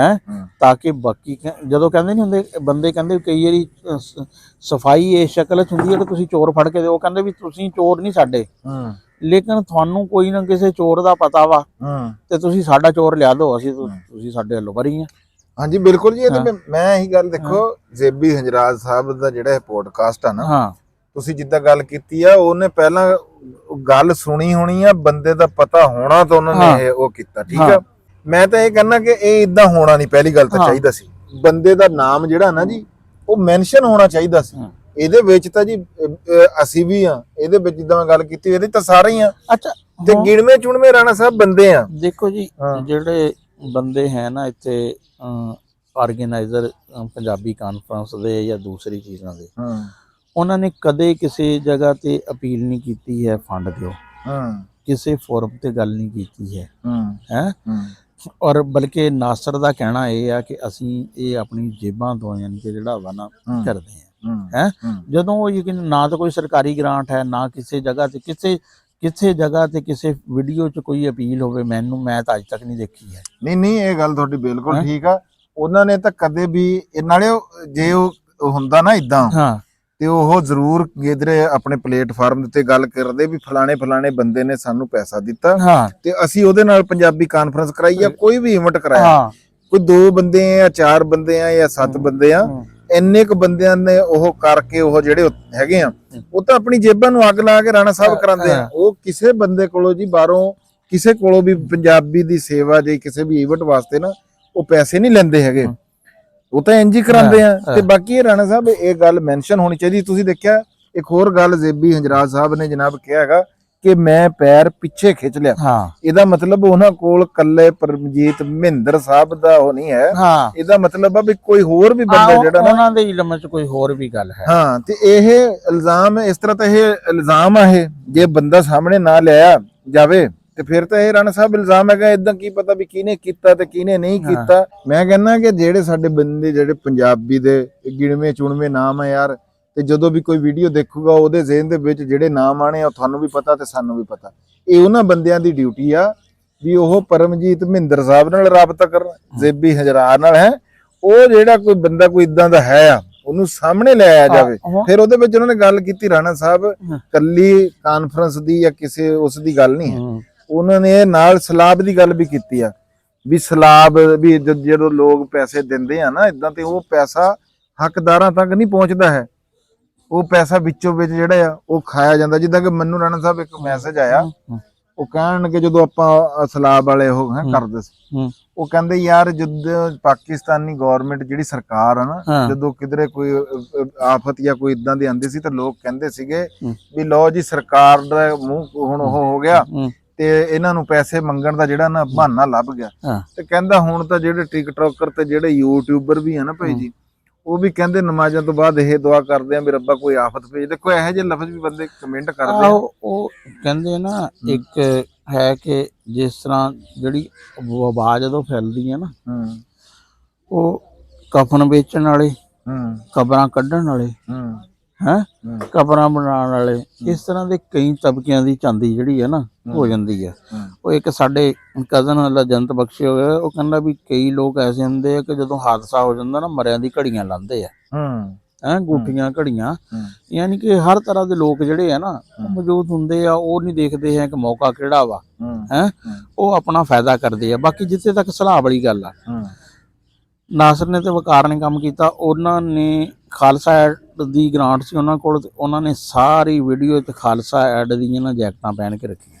Speaker 4: ਤਾਂ ਕਿ ਬਾਕੀ ਜਦੋਂ ਕਹਿੰਦੇ ਨਹੀਂ ਹੁੰਦੇ ਬੰਦੇ ਕਹਿੰਦੇ ਕਈ ਵਾਰੀ ਸਫਾਈ ਇਸ ਸ਼ਕਲ 'ਚ ਹੁੰਦੀ ਹੈ ਕਿ ਤੁਸੀਂ ਚੋਰ ਫੜ ਕੇ ਦਿਓ, ਉਹ ਕਹਿੰਦੇ ਵੀ ਤੁਸੀਂ ਚੋਰ ਨਹੀਂ ਸਾਡੇ, ਲੇਕਿਨ ਤੁਹਾਨੂੰ ਕੋਈ ਨਾ ਕਿਸੇ ਚੋਰ ਦਾ ਪਤਾ ਵਾ ਤੇ ਤੁਸੀਂ ਸਾਡਾ ਚੋਰ ਲਿਆ ਦਿਓ, ਅਸੀਂ ਤੁਸੀਂ ਸਾਡੇ ਵੱਲੋਂ ਬਰੀ ਆ।
Speaker 2: ਹਾਂਜੀ ਬਿਲਕੁਲ ਜੀ। ਇਹ ਮੈਂ ਇਹੀ ਗੱਲ ਦੇਖੋ, ਜ਼ੇਬੀ ਹੰਜਰਾਜ ਸਾਹਿਬ ਦਾ ਜਿਹੜਾ ਇਹ ਪੋਡਕਾਸਟ ਆ ਨਾ, ਤੁਸੀਂ ਜਿੱਦਾਂ ਗੱਲ ਕੀਤੀ ਆ, ਉਹਨੇ ਪਹਿਲਾਂ ਗੱਲ ਸੁਣੀ ਹੋਣੀ ਆ, ਬੰਦੇ ਦਾ ਪਤਾ ਹੋਣਾ ਤਾਂ ਉਹਨਾਂ ਨੇ ਉਹ ਕੀਤਾ, ਠੀਕ ਆ। ਮੈਂ ਤਾਂ ਇਹ ਕਹਿੰਦਾ ਕਿ ਇਹ ਇਦਾਂ ਹੋਣਾ ਨਹੀਂ, ਪਹਿਲੀ ਗੱਲ ਤਾਂ ਚਾਹੀਦਾ ਸੀ ਬੰਦੇ ਦਾ ਨਾਮ ਜਿਹੜਾ ਨਾ ਜੀ ਉਹ ਮੈਂਸ਼ਨ ਹੋਣਾ ਚਾਹੀਦਾ ਸੀ। ਇਹਦੇ ਵਿੱਚ ਤਾਂ ਜੀ ਅਸੀਂ ਵੀ ਆ, ਇਹਦੇ ਵਿੱਚ ਜਿੱਦਾਂ ਮੈਂ ਗੱਲ ਕੀਤੀ ਇਹਦੇ ਤਾਂ ਸਾਰੇ ਹੀ ਆ।
Speaker 4: ਅੱਛਾ,
Speaker 2: ਤੇ ਗਿਣਵੇਂ ਚੁਣਵੇਂ ਰਾਣਾ ਸਾਹਿਬ ਬੰਦੇ ਆ।
Speaker 4: ਦੇਖੋ ਜੀ, ਜਿਹੜੇ ਬੰਦੇ ਹੈ ਨਾ ਇੱਥੇ ਆਰਗੇਨਾਈਜ਼ਰ ਪੰਜਾਬੀ ਕਾਨਫਰੰਸ ਦੇ ਜਾਂ ਦੂਸਰੀ ਚੀਜ਼ਾਂ ਦੇ, ਉਹਨਾਂ ਨੇ ਕਦੇ ਕਿਸੇ ਜਗ੍ਹਾ ਤੇ ਅਪੀਲ ਨਹੀਂ ਕੀਤੀ ਹੈ ਫੰਡ ਦਿਓ, ਕਿਸੇ ਫੋਰਮ ਤੇ ਗੱਲ ਨਹੀਂ ਕੀਤੀ ਹੈ ਔਰ ਬਲਕਿ ਨਾਸਰ ਦਾ ਕਹਿਣਾ ਇਹ ਆ ਕਿ ਅਸੀਂ ਇਹ ਆਪਣੀ ਜੇਬਾਂ ਤੋਂ ਯਾਨੀ ਕਿ ਜਿਹੜਾ ਵਾ ਨਾ ਕਰਦੇ ਹੈ। ਜਦੋਂ ਉਹ ਯਕੀਨ ਨਾ ਤਾਂ ਕੋਈ ਸਰਕਾਰੀ ਗ੍ਰਾਂਟ ਹੈ, ਨਾ ਕਿਸੇ ਜਗ੍ਹਾ ਤੇ ਕਿਸੇ ਜਗ੍ਹਾ ਤੇ ਕਿਸੇ ਵੀਡੀਓ 'ਚ ਕੋਈ ਅਪੀਲ ਹੋਵੇ, ਮੈਂ ਤਾਂ ਅੱਜ ਤੱਕ ਨਹੀਂ ਦੇਖੀ ਹੈ।
Speaker 2: ਨਹੀਂ ਇਹ ਗੱਲ ਤੁਹਾਡੀ ਬਿਲਕੁਲ ਠੀਕ ਆ। ਉਹਨਾਂ ਨੇ ਤਾਂ ਕਦੇ ਵੀ ਨਾਲੇ ਜੇ ਉਹ ਹੁੰਦਾ ਨਾ ਇਦਾਂ ਤੇ ਉਹ ਜ਼ਰੂਰ ਕਿਧਰੇ ਆਪਣੇ ਪਲੇਟਫਾਰਮ ਤੇ ਗੱਲ ਕਰਦੇ ਵੀ ਫਲਾਣੇ ਬੰਦੇ ਨੇ ਸਾਨੂੰ ਪੈਸਾ ਦਿੱਤਾ ਤੇ ਅਸੀਂ ਉਹਦੇ ਨਾਲ ਪੰਜਾਬੀ ਕਾਨਫਰੰਸ ਕਰਾਈ ਜਾਂ ਕੋਈ ਵੀ ਇਵੈਂਟ ਕਰਾਇਆ। ਕੋਈ 2 ਬੰਦੇ ਆ, 4 ਬੰਦੇ ਆ ਜਾਂ 7 ਬੰਦੇ ਆ, ਇੰਨੇ ਕੁ ਬੰਦਿਆਂ ਨੇ ਉਹ ਕਰਕੇ ਉਹ ਜਿਹੜੇ ਹੈਗੇ ਆ ਉਹ ਤਾਂ ਆਪਣੀ ਜੇਬਾਂ ਨੂੰ ਅੱਗ ਲਾ ਕੇ ਰਾਣਾ ਸਾਹਿਬ ਕਰਾਉਂਦੇ ਆ। ਉਹ ਕਿਸੇ ਬੰਦੇ ਕੋਲੋਂ ਜੀ ਬਾਹਰੋਂ ਕਿਸੇ ਕੋਲੋਂ ਵੀ ਪੰਜਾਬੀ ਦੀ ਸੇਵਾ ਜੇ ਕਿਸੇ ਵੀ ਇਵੈਂਟ ਵਾਸਤੇ ਨਾ ਉਹ ਪੈਸੇ ਨਹੀਂ ਲੈਂਦੇ ਹੈਗੇ, ਉਹ ਤਾਂ ਇੰਜ ਹੀ ਕਰਾਉਂਦੇ ਆ। ਤੇ ਬਾਕੀ ਇਹ ਰਾਣਾ ਸਾਹਿਬ ਇਹ ਗੱਲ ਮੈਂਸ਼ਨ ਹੋਣੀ ਚਾਹੀਦੀ। ਤੁਸੀਂ ਦੇਖਿਆ ਇੱਕ ਹੋਰ ਗੱਲ ਜ਼ੇਬੀ ਹੰਜਰਾਜ ਸਾਹਿਬ ਨੇ ਜਨਾਬ ਕਿਹਾ ਹੈਗਾ ਕਿ ਮੈਂ ਪੈਰ ਪਿੱਛੇ ਖਿੱਚ ਲਿਆ। ਇਹਦਾ ਮਤਲਬ ਉਹਨਾਂ ਕੋਲ ਕੱਲੇ ਪਰਮਜੀਤ ਮਹਿੰਦਰ ਸਾਹਿਬ ਦਾ ਉਹ ਨਹੀਂ ਹੈ, ਇਹਦਾ ਮਤਲਬ ਆ ਵੀ ਕੋਈ ਹੋਰ ਵੀ ਬੰਦਾ ਜਿਹੜਾ ਨਾ
Speaker 4: ਉਹਨਾਂ ਦੇ ਇਲਮ ਚ ਕੋਈ ਹੋਰ ਵੀ ਗੱਲ ਹੈ।
Speaker 2: ਤੇ ਇਹ ਇਲਜ਼ਾਮ ਇਸ ਤਰ੍ਹਾਂ ਤਾਂ ਇਹ ਇਲਜ਼ਾਮ ਆ, ਇਹ ਜੇ ਬੰਦਾ ਸਾਹਮਣੇ ਨਾ ਲਿਆ ਜਾਵੇ ਤੇ ਫਿਰ ਤਾਂ ਇਹ ਰਾਣਾ ਸਾਹਿਬ ਇਲਜ਼ਾਮ ਹੈਗਾ। ਇਦਾਂ ਕੀ ਪਤਾ ਵੀ ਕਿਹਨੇ ਕੀਤਾ ਤੇ ਕਿਹਨੇ ਨਹੀਂ ਕੀਤਾ। ਮੈਂ ਕਹਿੰਦਾ ਕਿ ਜਿਹੜੇ ਸਾਡੇ ਬੰਦੇ ਜਿਹੜੇ ਪੰਜਾਬੀ ਦੇ ਗਿਣਵੇਂ ਚੁਣਵੇਂ ਨਾਮ ਆ ਯਾਰ, ਤੇ ਜਦੋਂ ਵੀ ਕੋਈ ਵੀਡੀਓ ਦੇਖੂਗਾ ਉਹਦੇ ਜ਼ਿਹਨ ਦੇ ਵਿੱਚ ਜਿਹੜੇ ਨਾਮ ਆਣੇ ਆ ਤੁਹਾਨੂੰ ਵੀ ਪਤਾ ਤੇ ਸਾਨੂੰ ਵੀ ਪਤਾ। ਇਹ ਉਹਨਾਂ ਬੰਦਿਆਂ ਦੀ ਡਿਊਟੀ ਆ ਵੀ ਉਹ ਪਰਮਜੀਤ ਮਹਿੰਦਰ ਸਾਹਿਬ ਨਾਲ ਰਾਬਤਾ ਕਰਨ, ਜ਼ੇਬੀ ਹੰਜਰਾਜ ਨਾਲ ਹੈ। ਉਹ ਜਿਹੜਾ ਕੋਈ ਬੰਦਾ ਕੋਈ ਇਦਾਂ ਦਾ ਹੈ ਆ ਉਹਨੂੰ ਸਾਹਮਣੇ ਲੈ ਆਇਆ ਜਾਵੇ। ਫਿਰ ਉਹਦੇ ਵਿੱਚ ਉਹਨਾਂ ਨੇ ਗੱਲ ਕੀਤੀ ਰਾਣਾ ਸਾਹਿਬ ਕੱਲੀ ਕਾਨਫਰੰਸ ਦੀ ਜਾਂ ਕਿਸੇ ਉਸ ਦੀ ਗੱਲ ਨਹੀਂ ਹੈ, ਉਹਨਾਂ ਨੇ ਨਾਲ ਸਲਾਬ ਦੀ ਗੱਲ ਵੀ ਕੀਤੀ ਆ ਵੀ ਸਲਾਬ ਵੀ ਜਦੋਂ ਲੋਕ ਪੈਸੇ ਦਿੰਦੇ ਆ ਨਾ ਇਦਾਂ ਤੇ ਉਹ ਪੈਸਾ ਹੱਕਦਾਰਾਂ ਤੱਕ ਨਹੀਂ ਪਹੁੰਚਦਾ ਹੈ, ਉਹ ਪੈਸਾ ਵਿੱਚੋਂ ਵਿੱਚ ਜਿਹੜਾ ਆ ਉਹ ਖਾਇਆ ਜਾਂਦਾ। ਜਿੱਦਾਂ ਕਿ ਮੈਨੂੰ ਰਾਣਾ ਸਾਹਿਬ ਇੱਕ ਮੈਸੇਜ ਆਇਆ, ਉਹ ਕਹਿਣਗੇ ਜਦੋਂ ਆਪਾਂ ਸਲਾਬ ਵਾਲੇ ਉਹ ਕਰਦੇ ਸੀ, ਉਹ ਕਹਿੰਦੇ ਯਾਰ ਜਦੋਂ ਪਾਕਿਸਤਾਨੀ ਗਵਰਨਮੈਂਟ ਜਿਹੜੀ ਸਰਕਾਰ ਆ ਨਾ, ਜਦੋਂ ਕਿਧਰੇ ਕੋਈ ਆਫਤ ਜਾਂ ਕੋਈ ਇਦਾਂ ਦੀ ਆਂਦੀ ਸੀ ਤਾਂ ਲੋਕ ਕਹਿੰਦੇ ਸੀਗੇ ਵੀ ਲਓ ਜੀ ਸਰਕਾਰ ਦਾ ਮੂੰਹ ਹੁਣ ਉਹ ਹੋ ਗਿਆ ਤੇ ਇਹਨਾਂ ਨੂੰ ਪੈਸੇ ਮੰਗਣ ਦਾ ਜਿਹੜਾ ਨਾ ਬਹਾਨਾ ਲੱਭ ਗਿਆ। ਤੇ ਕਹਿੰਦਾ ਹੁਣ ਤਾਂ ਜਿਹੜੇ ਟਿਕਟੋਕਰ ਤੇ ਜਿਹੜੇ ਯੂਟਿਊਬਰ ਵੀ ਆ ਨਾ ਭਾਈ ਜੀ, ਉਹ ਵੀ ਕਹਿੰਦੇ ਨਮਾਜ਼ਾਂ ਤੋਂ ਬਾਅਦ ਇਹ ਦੁਆ ਕਰਦੇ ਆ ਵੀ ਰੱਬਾ ਕੋਈ ਆਫਤ ਭੇਜ। ਦੇਖੋ ਇਹੋ ਜਿਹੇ ਲਫ਼ਜ਼ ਵੀ ਬੰਦੇ ਕਮੈਂਟ ਕਰਦੇ ਆ।
Speaker 4: ਉਹ ਕਹਿੰਦੇ ਨਾ ਇੱਕ ਹੈ ਕਿ ਜਿਸ ਤਰ੍ਹਾਂ ਜਿਹੜੀ ਵਬਾ ਜਦੋਂ ਫੈਲਦੀ ਹੈ ਨਾ, ਉਹ ਕਫਨ ਵੇਚਣ ਵਾਲੇ, ਕਬਰਾਂ ਕੱਢਣ ਵਾਲੇ, ਕਬਰਾਂ ਬਣਾਉਣ ਵਾਲੇ, ਇਸ ਤਰ੍ਹਾਂ ਦੇ ਕਈ ਤਬਕਿਆਂ ਦੀ ਚਾਂਦੀ ਜਿਹੜੀ ਹੈ ਨਾ ਹੋ ਜਾਂਦੀ ਹੈ। ਉਹ ਇੱਕ ਸਾਡੇ ਕਜ਼ਨ ਲਜੰਤ ਬਖਸ਼ੀ ਹੋ ਗਿਆ, ਉਹ ਕਹਿੰਦਾ ਵੀ ਕਈ ਲੋਕ ਐਸੇ ਹੁੰਦੇ ਆ ਕਿ ਜਦੋਂ ਹਾਦਸਾ ਹੋ ਜਾਂਦਾ ਨਾ ਮਰਿਆਂ ਦੀ ਘੜੀਆਂ ਲਾਉਂਦੇ ਆ, ਗੂਠੀਆਂ ਘੜੀਆਂ, ਯਾਨੀ ਕਿ ਹਰ ਤਰ੍ਹਾਂ ਦੇ ਲੋਕ ਜਿਹੜੇ ਆ ਨਾ ਮੌਜੂਦ ਹੁੰਦੇ ਆ। ਉਹ ਨਹੀਂ ਦੇਖਦੇ ਹੈ ਕਿ ਮੌਕਾ ਕਿਹੜਾ ਵਾ, ਉਹ ਆਪਣਾ ਫਾਇਦਾ ਕਰਦੇ ਆ। ਬਾਕੀ ਜਿੱਥੇ ਤੱਕ ਸਲਾਹ ਵਾਲੀ ਗੱਲ ਆ, ਨਾਸਰ ਨੇ ਤੇ ਵਕਾਰ ਨੇ ਕੰਮ ਕੀਤਾ। ਉਹਨਾਂ ਨੇ ਖਾਲਸਾ ਐਡ ਦੀ ਗ੍ਰਾਂਟ ਸੀ ਉਹਨਾਂ ਕੋਲ, ਉਹਨਾਂ ਨੇ ਸਾਰੀ ਵੀਡੀਓ ਤੇ ਖਾਲਸਾ ਐਡ ਦੀਆਂ ਨਾ ਜੈਕਟਾਂ ਪਹਿਨ ਕੇ ਰੱਖੀਆਂ।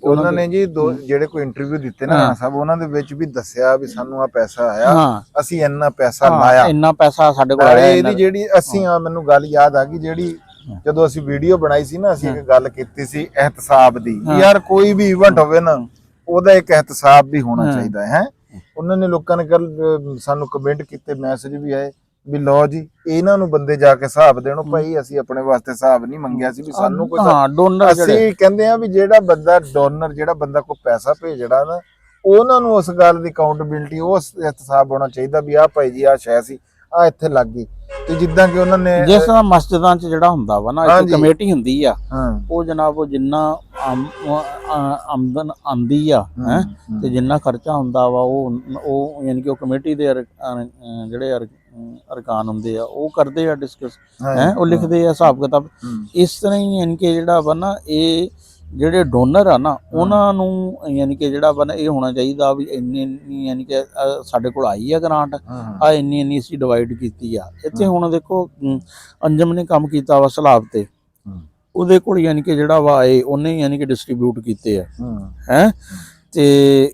Speaker 2: ਉਹਨਾਂ ਨੇ ਜੀ ਜਿਹੜੇ ਕੋਈ ਇੰਟਰਵਿਊ ਦਿੱਤੇ ਨਾ ਰਾਣਾ ਸਾਹਿਬ, ਉਹਨਾਂ ਦੇ ਵਿੱਚ ਵੀ ਦੱਸਿਆ ਵੀ ਸਾਨੂੰ ਆ ਪੈਸਾ ਆਇਆ, ਅਸੀਂ ਇੰਨਾ ਪੈਸਾ ਲਾਇਆ,
Speaker 4: ਇੰਨਾ ਪੈਸਾ ਸਾਡੇ ਕੋਲ ਆਇਆ।
Speaker 2: ਇਹਦੀ ਜਿਹੜੀ ਅਸੀਂ ਮੈਨੂੰ ਗੱਲ ਯਾਦ ਆ ਗਈ, ਜਿਹੜੀ ਜਦੋਂ ਅਸੀਂ ਵੀਡੀਓ ਬਣਾਈ ਸੀ ਨਾ, ਅਸੀਂ ਇੱਕ ਗੱਲ ਕੀਤੀ ਸੀ ਇਹਤਸਾਬ ਦੀ, ਯਾਰ ਕੋਈ ਵੀ ਇਵੈਂਟ ਹੋਵੇ ਨਾ ਉਹਦਾ ਇੱਕ ਇਹਤਸਾਬ ਵੀ ਹੋਣਾ ਚਾਹੀਦਾ ਹੈ। ਉਹਨਾਂ ਨੇ ਲੋਕਾਂ ਨੇ ਕੱਲ ਸਾਨੂੰ ਕਮੈਂਟ ਕੀਤੇ, ਮੈਸੇਜ ਵੀ ਆਏ ਵੀ ਲਓ ਜੀ ਇਹਨਾਂ ਨੂੰ ਬੰਦੇ ਜਾ ਕੇ ਹਿਸਾਬ ਦੇਣੋ ਭਾਈ, ਅਸੀਂ ਆਪਣੇ ਵਾਸਤੇ ਹਿਸਾਬ ਨਹੀਂ ਮੰਗਿਆ ਸੀ ਵੀ ਸਾਨੂੰ ਕੋਈ ਡੋਨਰ। ਅਸੀਂ ਕਹਿੰਦੇ ਆ ਵੀ ਜਿਹੜਾ ਬੰਦਾ ਡੋਨਰ, ਜਿਹੜਾ ਬੰਦਾ ਕੋਈ ਪੈਸਾ ਭੇਜਦਾ ਨਾ, ਉਹਨਾਂ ਨੂੰ ਉਸ ਗੱਲ ਦੀ ਅਕਾਊਂਟੇਬਿਲਟੀ, ਉਸ ਹਿਸਾਬ ਹੋਣਾ ਚਾਹੀਦਾ ਵੀ ਆਹ ਭਾਈ ਜੀ ਆਹ ਸ਼ੈ ਸੀ, ਆ ਇੱਥੇ ਲੱਗ ਗਈ। ਤੇ ਜਿੱਦਾਂ ਕਿ ਉਹਨਾਂ ਨੇ
Speaker 4: ਜਿਸ ਤਰ੍ਹਾਂ ਮਸਜਿਦਾਂ 'ਚ ਜਿਹੜਾ ਹੁੰਦਾ ਵਾ ਨਾ, ਇੱਕ ਕਮੇਟੀ ਹੁੰਦੀ ਆ, ਉਹ ਜਨਾਬ ਉਹ ਜਿੰਨਾ ਆਮਦਨ ਆਂਦੀ ਆ ਹੈ ਤੇ ਜਿੰਨਾ ਖਰਚਾ ਹੁੰਦਾ ਵਾ ਉਹ ਯਾਨੀ ਕਿ ਉਹ ਕਮੇਟੀ ਦੇ ਜਿਹੜੇ ਅਰਕਾਨ ਹੁੰਦੇ ਆ ਉਹ ਕਰਦੇ ਆ ਡਿਸਕਸ ਹੈ, ਉਹ ਲਿਖਦੇ ਆ ਹਿਸਾਬ ਕਿਤਾਬ। ਇਸ ਤਰ੍ਹਾਂ ਹੀ ਯਾਨੀ ਕਿ ਜਿਹੜਾ ਵਾ ਨਾ ਇਹ ਜਿਹੜੇ ਡੋਨਰ ਆ ਨਾ ਉਹਨਾਂ ਨੂੰ ਯਾਨੀ ਕਿ ਜਿਹੜਾ ਵਾ ਨਾ ਇਹ ਹੋਣਾ ਚਾਹੀਦਾ ਵੀ ਇੰਨੀ ਯਾਨੀ ਕਿ ਸਾਡੇ ਕੋਲ ਆਈ ਆ ਗ੍ਰਾਂਟ ਆ ਇੰਨੀ ਅਸੀਂ ਡਿਵਾਈਡ ਕੀਤੀ ਆ। ਇੱਥੇ ਹੁਣ ਦੇਖੋ ਅੰਜਮ ਨੇ ਕੰਮ ਕੀਤਾ ਵਾ ਸਲਾਬ ਤੇ, ਉਹਦੇ ਕੋਲ ਯਾਨੀ ਕਿ ਜਿਹੜਾ ਵਾ ਉਹਨੇ ਯਾਨੀ ਕਿ ਡਿਸਟ੍ਰੀਬਿਊਟ ਕੀਤੇ ਆ ਹੈ ਤੇ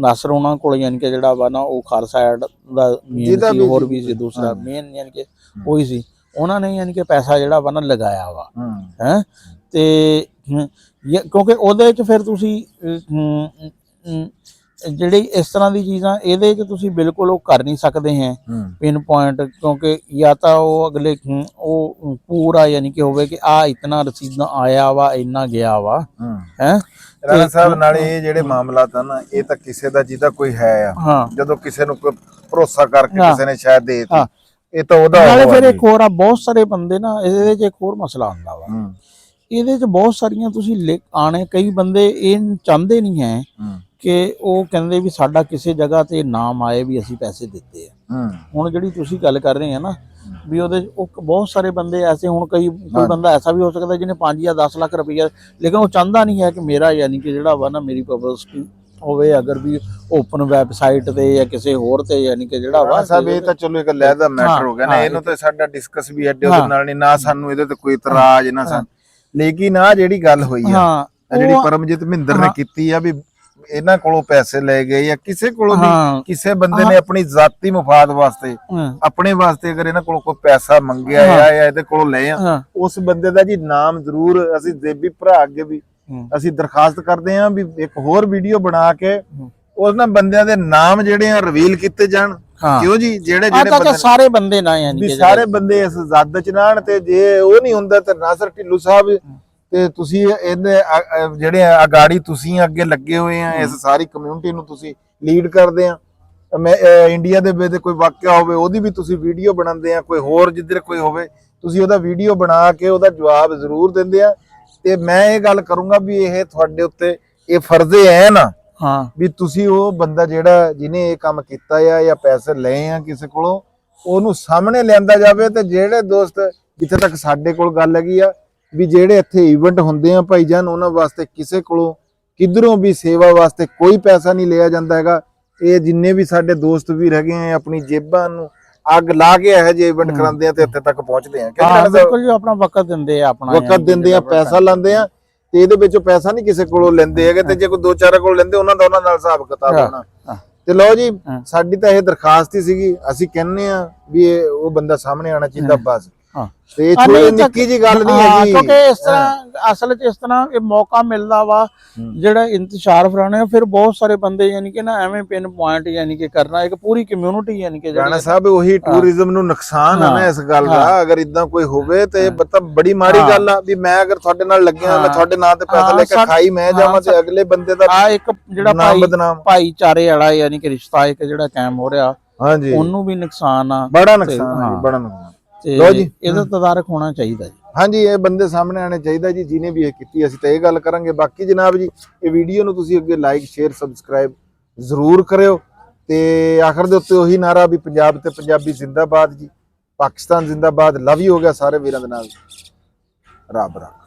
Speaker 4: ਨਾਸਰ ਉਹਨਾਂ ਕੋਲ ਯਾਨੀ ਕਿ ਜਿਹੜਾ ਵਾ ਨਾ ਉਹ ਖਾਲਸਾ ਐਡ ਦਾ ਮੇਨ ਸੀ, ਹੋਰ ਵੀ ਸੀ ਦੂਸਰਾ ਮੇਨ ਯਾਨੀ ਕਿ ਉਹੀ ਸੀ। ਉਹਨਾਂ ਨੇ ਯਾਨੀ ਕਿ ਪੈਸਾ ਜਿਹੜਾ ਵਾ ਨਾ ਲਗਾਇਆ ਵਾ ਹੈ ਤੇ ਕਿਉਂਕਿ ਉਹਦੇ 'ਚ ਫਿਰ ਤੁਸੀਂ ਜਿਹੜੀ ਇਸ ਤਰ੍ਹਾਂ ਦੀ ਚੀਜ਼ਾਂ ਇਹਦੇ 'ਚ ਤੁਸੀਂ ਬਿਲਕੁਲ ਉਹ ਕਰ ਨਹੀਂ ਸਕਦੇ ਹੈ ਪਿਨ ਪੁਆਇੰਟ, ਕਿਉਂਕਿ ਜਾਂ ਤਾਂ ਉਹ ਅਗਲੇ ਉਹ ਪੂਰਾ ਯਾਨੀ ਕਿ ਹੋਵੇ ਕਿ ਆ ਇਤਨਾ ਰਸੀਦਾਂ ਆਇਆ ਵਾ ਇੰਨਾ ਗਿਆ ਵਾ ਹੈ।
Speaker 2: ਰਾਣਾ ਸਾਹਿਬ ਨਾਲ ਇਹ ਜਿਹੜੇ ਮਾਮਲਾ ਤਾਂ ਨਾ ਇਹ ਤਾਂ ਕਿਸੇ ਦਾ ਜਿਹਦਾ ਕੋਈ ਹੈ ਆ, ਜਦੋਂ ਕਿਸੇ ਨੂੰ ਕੋਈ ਭਰੋਸਾ ਕਰਕੇ ਕਿਸੇ ਨੇ ਸ਼ਾਇਦ ਦੇ ਦਿੱਤੀ ਇਹ ਤਾਂ ਉਹਦਾ
Speaker 4: ਨਾਲੇ ਫਿਰ ਇੱਕ ਹੋਰ ਆ ਬਹੁਤ ਸਾਰੇ ਬੰਦੇ ਨਾ ਇਹਦੇ 'ਚ ਇੱਕ ਹੋਰ ਮਸਲਾ ਆਉਂਦਾ ਵਾ, ਇਹਦੇ 'ਚ ਬਹੁਤ ਸਾਰੀਆਂ ਤੁਸੀਂ ਆਣੇ ਕਈ ਬੰਦੇ ਇਹ ਚਾਹੁੰਦੇ ਨਹੀਂ ਹੈ ਕਿ ਉਹ ਕਹਿੰਦੇ ਵੀ ਸਾਡਾ ਕਿਸੇ ਜਗ੍ਹਾ ਤੇ ਨਾਮ ਆਏ ਵੀ ਅਸੀਂ ਪੈਸੇ ਦਿੱਤੇ ਆ। ਹੁਣ ਜਿਹੜੀ ਤੁਸੀਂ ਗੱਲ ਕਰ ਰਹੇ ਆ ਨਾ ਵੀ ਉਹਦੇ ਉਹ ਬਹੁਤ ਸਾਰੇ ਬੰਦੇ ਐਸੇ, ਹੁਣ ਕੋਈ ਬੰਦਾ ਐਸਾ ਵੀ ਹੋ ਸਕਦਾ ਜਿਹਨੇ 5 ਜਾਂ 10 ਲੱਖ ਰੁਪਈਆ, ਲੇਕਿਨ ਉਹ ਚਾਹੁੰਦਾ ਨਹੀਂ ਹੈ ਕਿ ਮੇਰਾ ਯਾਨੀ ਕਿ ਜਿਹੜਾ ਵਾ ਨਾ ਮੇਰੀ ਪਬਲਿਸਿਟੀ ਹੋਵੇ ਅਗਰ ਵੀ ਓਪਨ ਵੈਬਸਾਈਟ ਤੇ ਜਾਂ ਕਿਸੇ ਹੋਰ ਤੇ ਯਾਨੀ ਕਿ ਜਿਹੜਾ ਵਾ
Speaker 2: ਸਾਹਿਬ ਇਹ ਤਾਂ ਚਲੋ ਇੱਕ ਲਹਿਦਾ ਮੈਟਰ ਹੋ ਗਿਆ ਨਾ, ਇਹਨੂੰ ਤਾਂ ਸਾਡਾ ਡਿਸਕਸ ਵੀ ਐਡੇ ਉਹਦੇ ਨਾਲ ਨਹੀਂ, ਨਾ ਸਾਨੂੰ ਇਹਦੇ ਤੇ ਕੋਈ ਇਤਰਾਜ਼ ਨਾ ਸਾਨੂੰ, ਲੇਕਿਨ ਆ ਜਿਹੜੀ ਗੱਲ ਹੋਈ ਆ ਜਿਹੜੀ ਪਰਮਜੀਤ ਮਹਿੰਦਰ ਨੇ ਕੀਤੀ ਆ ਵੀ ਇਹਨਾਂ ਕੋਲੋਂ ਪੈਸੇ ਲੈ ਗਏ ਜਾਂ ਕਿਸੇ ਕੋਲੋਂ ਵੀ ਕਿਸੇ ਬੰਦੇ ਨੇ ਆਪਣੀ ਜ਼ਾਤੀ ਮਫਾਦ ਵਾਸਤੇ ਆਪਣੇ ਵਾਸਤੇ ਅਗਰ ਇਹਨਾਂ ਕੋਲੋਂ ਕੋਈ ਪੈਸਾ ਮੰਗਿਆ ਆ ਜਾਂ ਇਹਦੇ ਕੋਲੋਂ ਲਏ ਆ, ਉਸ ਬੰਦੇ ਦਾ ਜੀ ਨਾਮ ਜ਼ਰੂਰ ਅਸੀਂ ਦੇਬੀ ਭਰਾ ਅੱਗੇ ਵੀ ਅਸੀਂ ਦਰਖਾਸਤ ਕਰਦੇ ਆ ਵੀ ਇੱਕ ਹੋਰ ਵੀਡੀਓ ਬਣਾ ਕੇ ਉਹਨਾਂ ਬੰਦਿਆਂ ਦੇ ਨਾਮ ਜਿਹੜੇ ਆ ਰਿਵੀਲ ਕੀਤੇ ਜਾਣ। ਕਿਉਂ ਜੀ ਜਿਹੜੇ
Speaker 4: ਬੰਦੇ ਸਾਰੇ ਬੰਦੇ ਨਾ ਯਾਨੀ ਕਿ
Speaker 2: ਸਾਰੇ ਬੰਦੇ ਇਸ ਜ਼ੱਦ ਚ ਨਾਣ, ਤੇ ਜੇ ਉਹ ਨਹੀਂ ਹੁੰਦਾ ਤੇ ਨਾਸਰ ਢਿੱਲੋਂ ਸਾਹਿਬ ਤੇ ਤੁਸੀਂ ਇਹਦੇ ਜਿਹੜੇ ਅਗਾੜੀ ਤੁਸੀਂ ਅੱਗੇ ਲੱਗੇ ਹੋਏ ਆ, ਇਸ ਸਾਰੀ ਕਮਿਊਨਿਟੀ ਨੂੰ ਤੁਸੀਂ ਲੀਡ ਕਰਦੇ ਆ। ਮੈਂ ਇੰਡੀਆ ਦੇ ਵਿੱਚ ਕੋਈ ਵਾਕਿਆ ਹੋਵੇ ਉਹਦੀ ਵੀ ਤੁਸੀਂ ਵੀਡੀਓ ਬਣਾਉਂਦੇ ਆ, ਕੋਈ ਹੋਰ ਜਿੱਧਰ ਕੋਈ ਹੋਵੇ ਤੁਸੀਂ ਉਹਦਾ ਵੀਡੀਓ ਬਣਾ ਕੇ ਉਹਦਾ ਜਵਾਬ ਜ਼ਰੂਰ ਦਿੰਦੇ ਆ। ਤੇ ਮੈਂ ਇਹ ਗੱਲ ਕਰੂੰਗਾ ਵੀ ਇਹ ਤੁਹਾਡੇ ਉੱਤੇ ਇਹ ਫਰਜ਼ੇ ਹੈ ਨਾ ਵੀ ਤੁਸੀਂ ਉਹ ਬੰਦਾ ਜਿਹੜਾ ਜਿਹਨੇ ਇਹ ਕੰਮ ਕੀਤਾ ਆ ਜਾਂ ਪੈਸੇ ਲਏ ਆ ਕਿਸੇ ਕੋਲੋਂ ਉਹਨੂੰ ਸਾਹਮਣੇ ਲਿਆਂਦਾ ਜਾਵੇ। ਤੇ ਜਿਹੜੇ ਦੋਸਤ ਜਿੱਥੇ ਤੱਕ ਸਾਡੇ ਕੋਲ ਗੱਲ ਹੈਗੀ ਆ ਵੀ ਜਿਹੜੇ ਇੱਥੇ ਇਵੈਂਟ ਹੁੰਦੇ ਆ ਭਾਈ ਜਾਨ, ਉਹਨਾਂ ਵਾਸਤੇ ਕਿਸੇ ਕੋਲੋਂ ਕਿਧਰੋਂ ਵੀ ਸੇਵਾ ਵਾਸਤੇ ਕੋਈ ਪੈਸਾ ਨਹੀਂ ਲਿਆ ਜਾਂਦਾ ਹੈਗਾ। ਇਹ ਜਿੰਨੇ ਵੀ ਸਾਡੇ ਦੋਸਤ ਵੀ ਹੈਗੇ ਆ ਆਪਣੀ ਜੇਬਾਂ ਨੂੰ ਅੱਗ ਲਾ ਕੇ ਇਹੋ ਜਿਹੇ ਇਵੈਂਟ ਕਰਾਉਂਦੇ ਆ ਤੇ ਇੱਥੇ ਤੱਕ ਪਹੁੰਚਦੇ ਆ।
Speaker 4: ਬਿਲਕੁਲ ਜੀ, ਆਪਣਾ ਵਕਤ ਦਿੰਦੇ ਆ, ਆਪਣਾ
Speaker 2: ਵਕਤ ਦਿੰਦੇ ਆ, ਪੈਸਾ ਲਾਉਂਦੇ ਆ ਤੇ ਇਹਦੇ ਵਿੱਚੋਂ ਪੈਸਾ ਨਹੀਂ ਕਿਸੇ ਕੋਲੋਂ ਲੈਂਦੇ ਹੈਗੇ। ਤੇ ਜੇ ਕੋਈ 2-4 ਕੋਲ ਲੈਂਦੇ ਉਹਨਾਂ ਦਾ ਉਹਨਾਂ ਨਾਲ ਹਿਸਾਬ ਕਿਤਾਬ ਹੋਣਾ। ਤੇ ਲਓ ਜੀ, ਸਾਡੀ ਤਾਂ ਇਹ ਦਰਖਾਸਤ ਹੀ ਸੀਗੀ, ਅਸੀਂ ਕਹਿੰਨੇ ਆ ਵੀ ਉਹ ਬੰਦਾ ਸਾਹਮਣੇ ਆਉਣਾ ਚਾਹੀਦਾ ਬਸ। ਤੇ ਇਹ ਛੋਟੀ ਨਿੱਕੀ ਜੀ ਗੱਲ ਨਹੀਂ ਹੈਗੀ,
Speaker 4: ਕਿਉਂਕਿ ਇਸ ਤਰ੍ਹਾਂ ਅਸਲ 'ਚ ਇਸ ਤਰ੍ਹਾਂ ਇਹ ਮੌਕਾ ਮਿਲਦਾ ਵਾ ਜਿਹੜਾ ਇੰਤਸ਼ਾਰ ਫਰਾਣੇ, ਫਿਰ ਬਹੁਤ ਸਾਰੇ ਬੰਦੇ ਯਾਨੀ ਕਿ ਨਾ ਐਵੇਂ ਪਿਨ ਪੁਆਇੰਟ ਯਾਨੀ ਕਿ ਕਰਨਾ ਇੱਕ ਪੂਰੀ ਕਮਿਊਨਿਟੀ ਯਾਨੀ ਕਿ
Speaker 2: ਰਾਣਾ ਸਾਹਿਬ ਉਹੀ ਟੂਰਿਜ਼ਮ ਨੂੰ ਨੁਕਸਾਨ ਆ ਨਾ ਇਸ ਗੱਲ ਦਾ। ਅਗਰ ਇਦਾਂ ਕੋਈ ਹੋਵੇ ਤੇ ਬੜੀ ਮਾੜੀ ਗੱਲ ਆ ਵੀ ਮੈਂ ਅਗਰ ਤੁਹਾਡੇ ਨਾਲ ਲੱਗਿਆ ਮੈਂ ਤੁਹਾਡੇ ਨਾਂ ਤੇ ਪੈਸਾ ਲੈ ਕੇ ਖਾਈ ਮੈਂ ਜਾਵਾਂ ਤੇ ਅਗਲੇ ਬੰਦੇ ਦਾ
Speaker 4: ਆ ਇੱਕ ਜਿਹੜਾ ਭਾਈਚਾਰੇ ਵਾਲਾ ਯਾਨੀ ਕਿ ਰਿਸ਼ਤਾ ਇੱਕ ਜਿਹੜਾ ਕਾਇਮ ਹੋ ਰਿਹਾ ਉਹਨੂੰ ਵੀ ਨੁਕਸਾਨ ਆ,
Speaker 2: ਬੜਾ ਨੁਕਸਾਨ ਆ ਜੀ, ਬੜਾ ਨੁਕਸਾਨ।
Speaker 4: ਲੋ ਜੀ, ਇਹਦਾ ਤਦਾਰਕ ਹੋਣਾ ਚਾਹੀਦਾ ਜੀ।
Speaker 2: ਹਾਂਜੀ, ਇਹ ਬੰਦੇ ਸਾਹਮਣੇ ਆਣੇ ਚਾਹੀਦਾ ਜੀ ਜਿਹਨੇ ਵੀ ਇਹ ਕੀਤੀ। ਅਸੀਂ ਤਾਂ ਇਹ ਗੱਲ ਕਰਾਂਗੇ। ਬਾਕੀ ਜਨਾਬ ਜੀ, ਇਹ ਵੀਡੀਓ ਨੂੰ ਤੁਸੀਂ ਅੱਗੇ ਲਾਈਕ ਸ਼ੇਅਰ ਸਬਸਕ੍ਰਾਈਬ ਜ਼ਰੂਰ ਕਰਿਓ। ਤੇ ਆਖਰ ਦੇ ਉੱਤੇ ਉਹੀ ਨਾਰਾ ਵੀ ਪੰਜਾਬ ਤੇ ਪੰਜਾਬੀ ਜ਼ਿੰਦਾਬਾਦ ਜੀ, ਪਾਕਿਸਤਾਨ ਜ਼ਿੰਦਾਬਾਦ। ਲਵ ਯੂ ਹੋ ਗਿਆ ਸਾਰੇ ਵੀਰਾਂ ਦੇ ਨਾਲ। ਰੱਬ ਰੱਖ।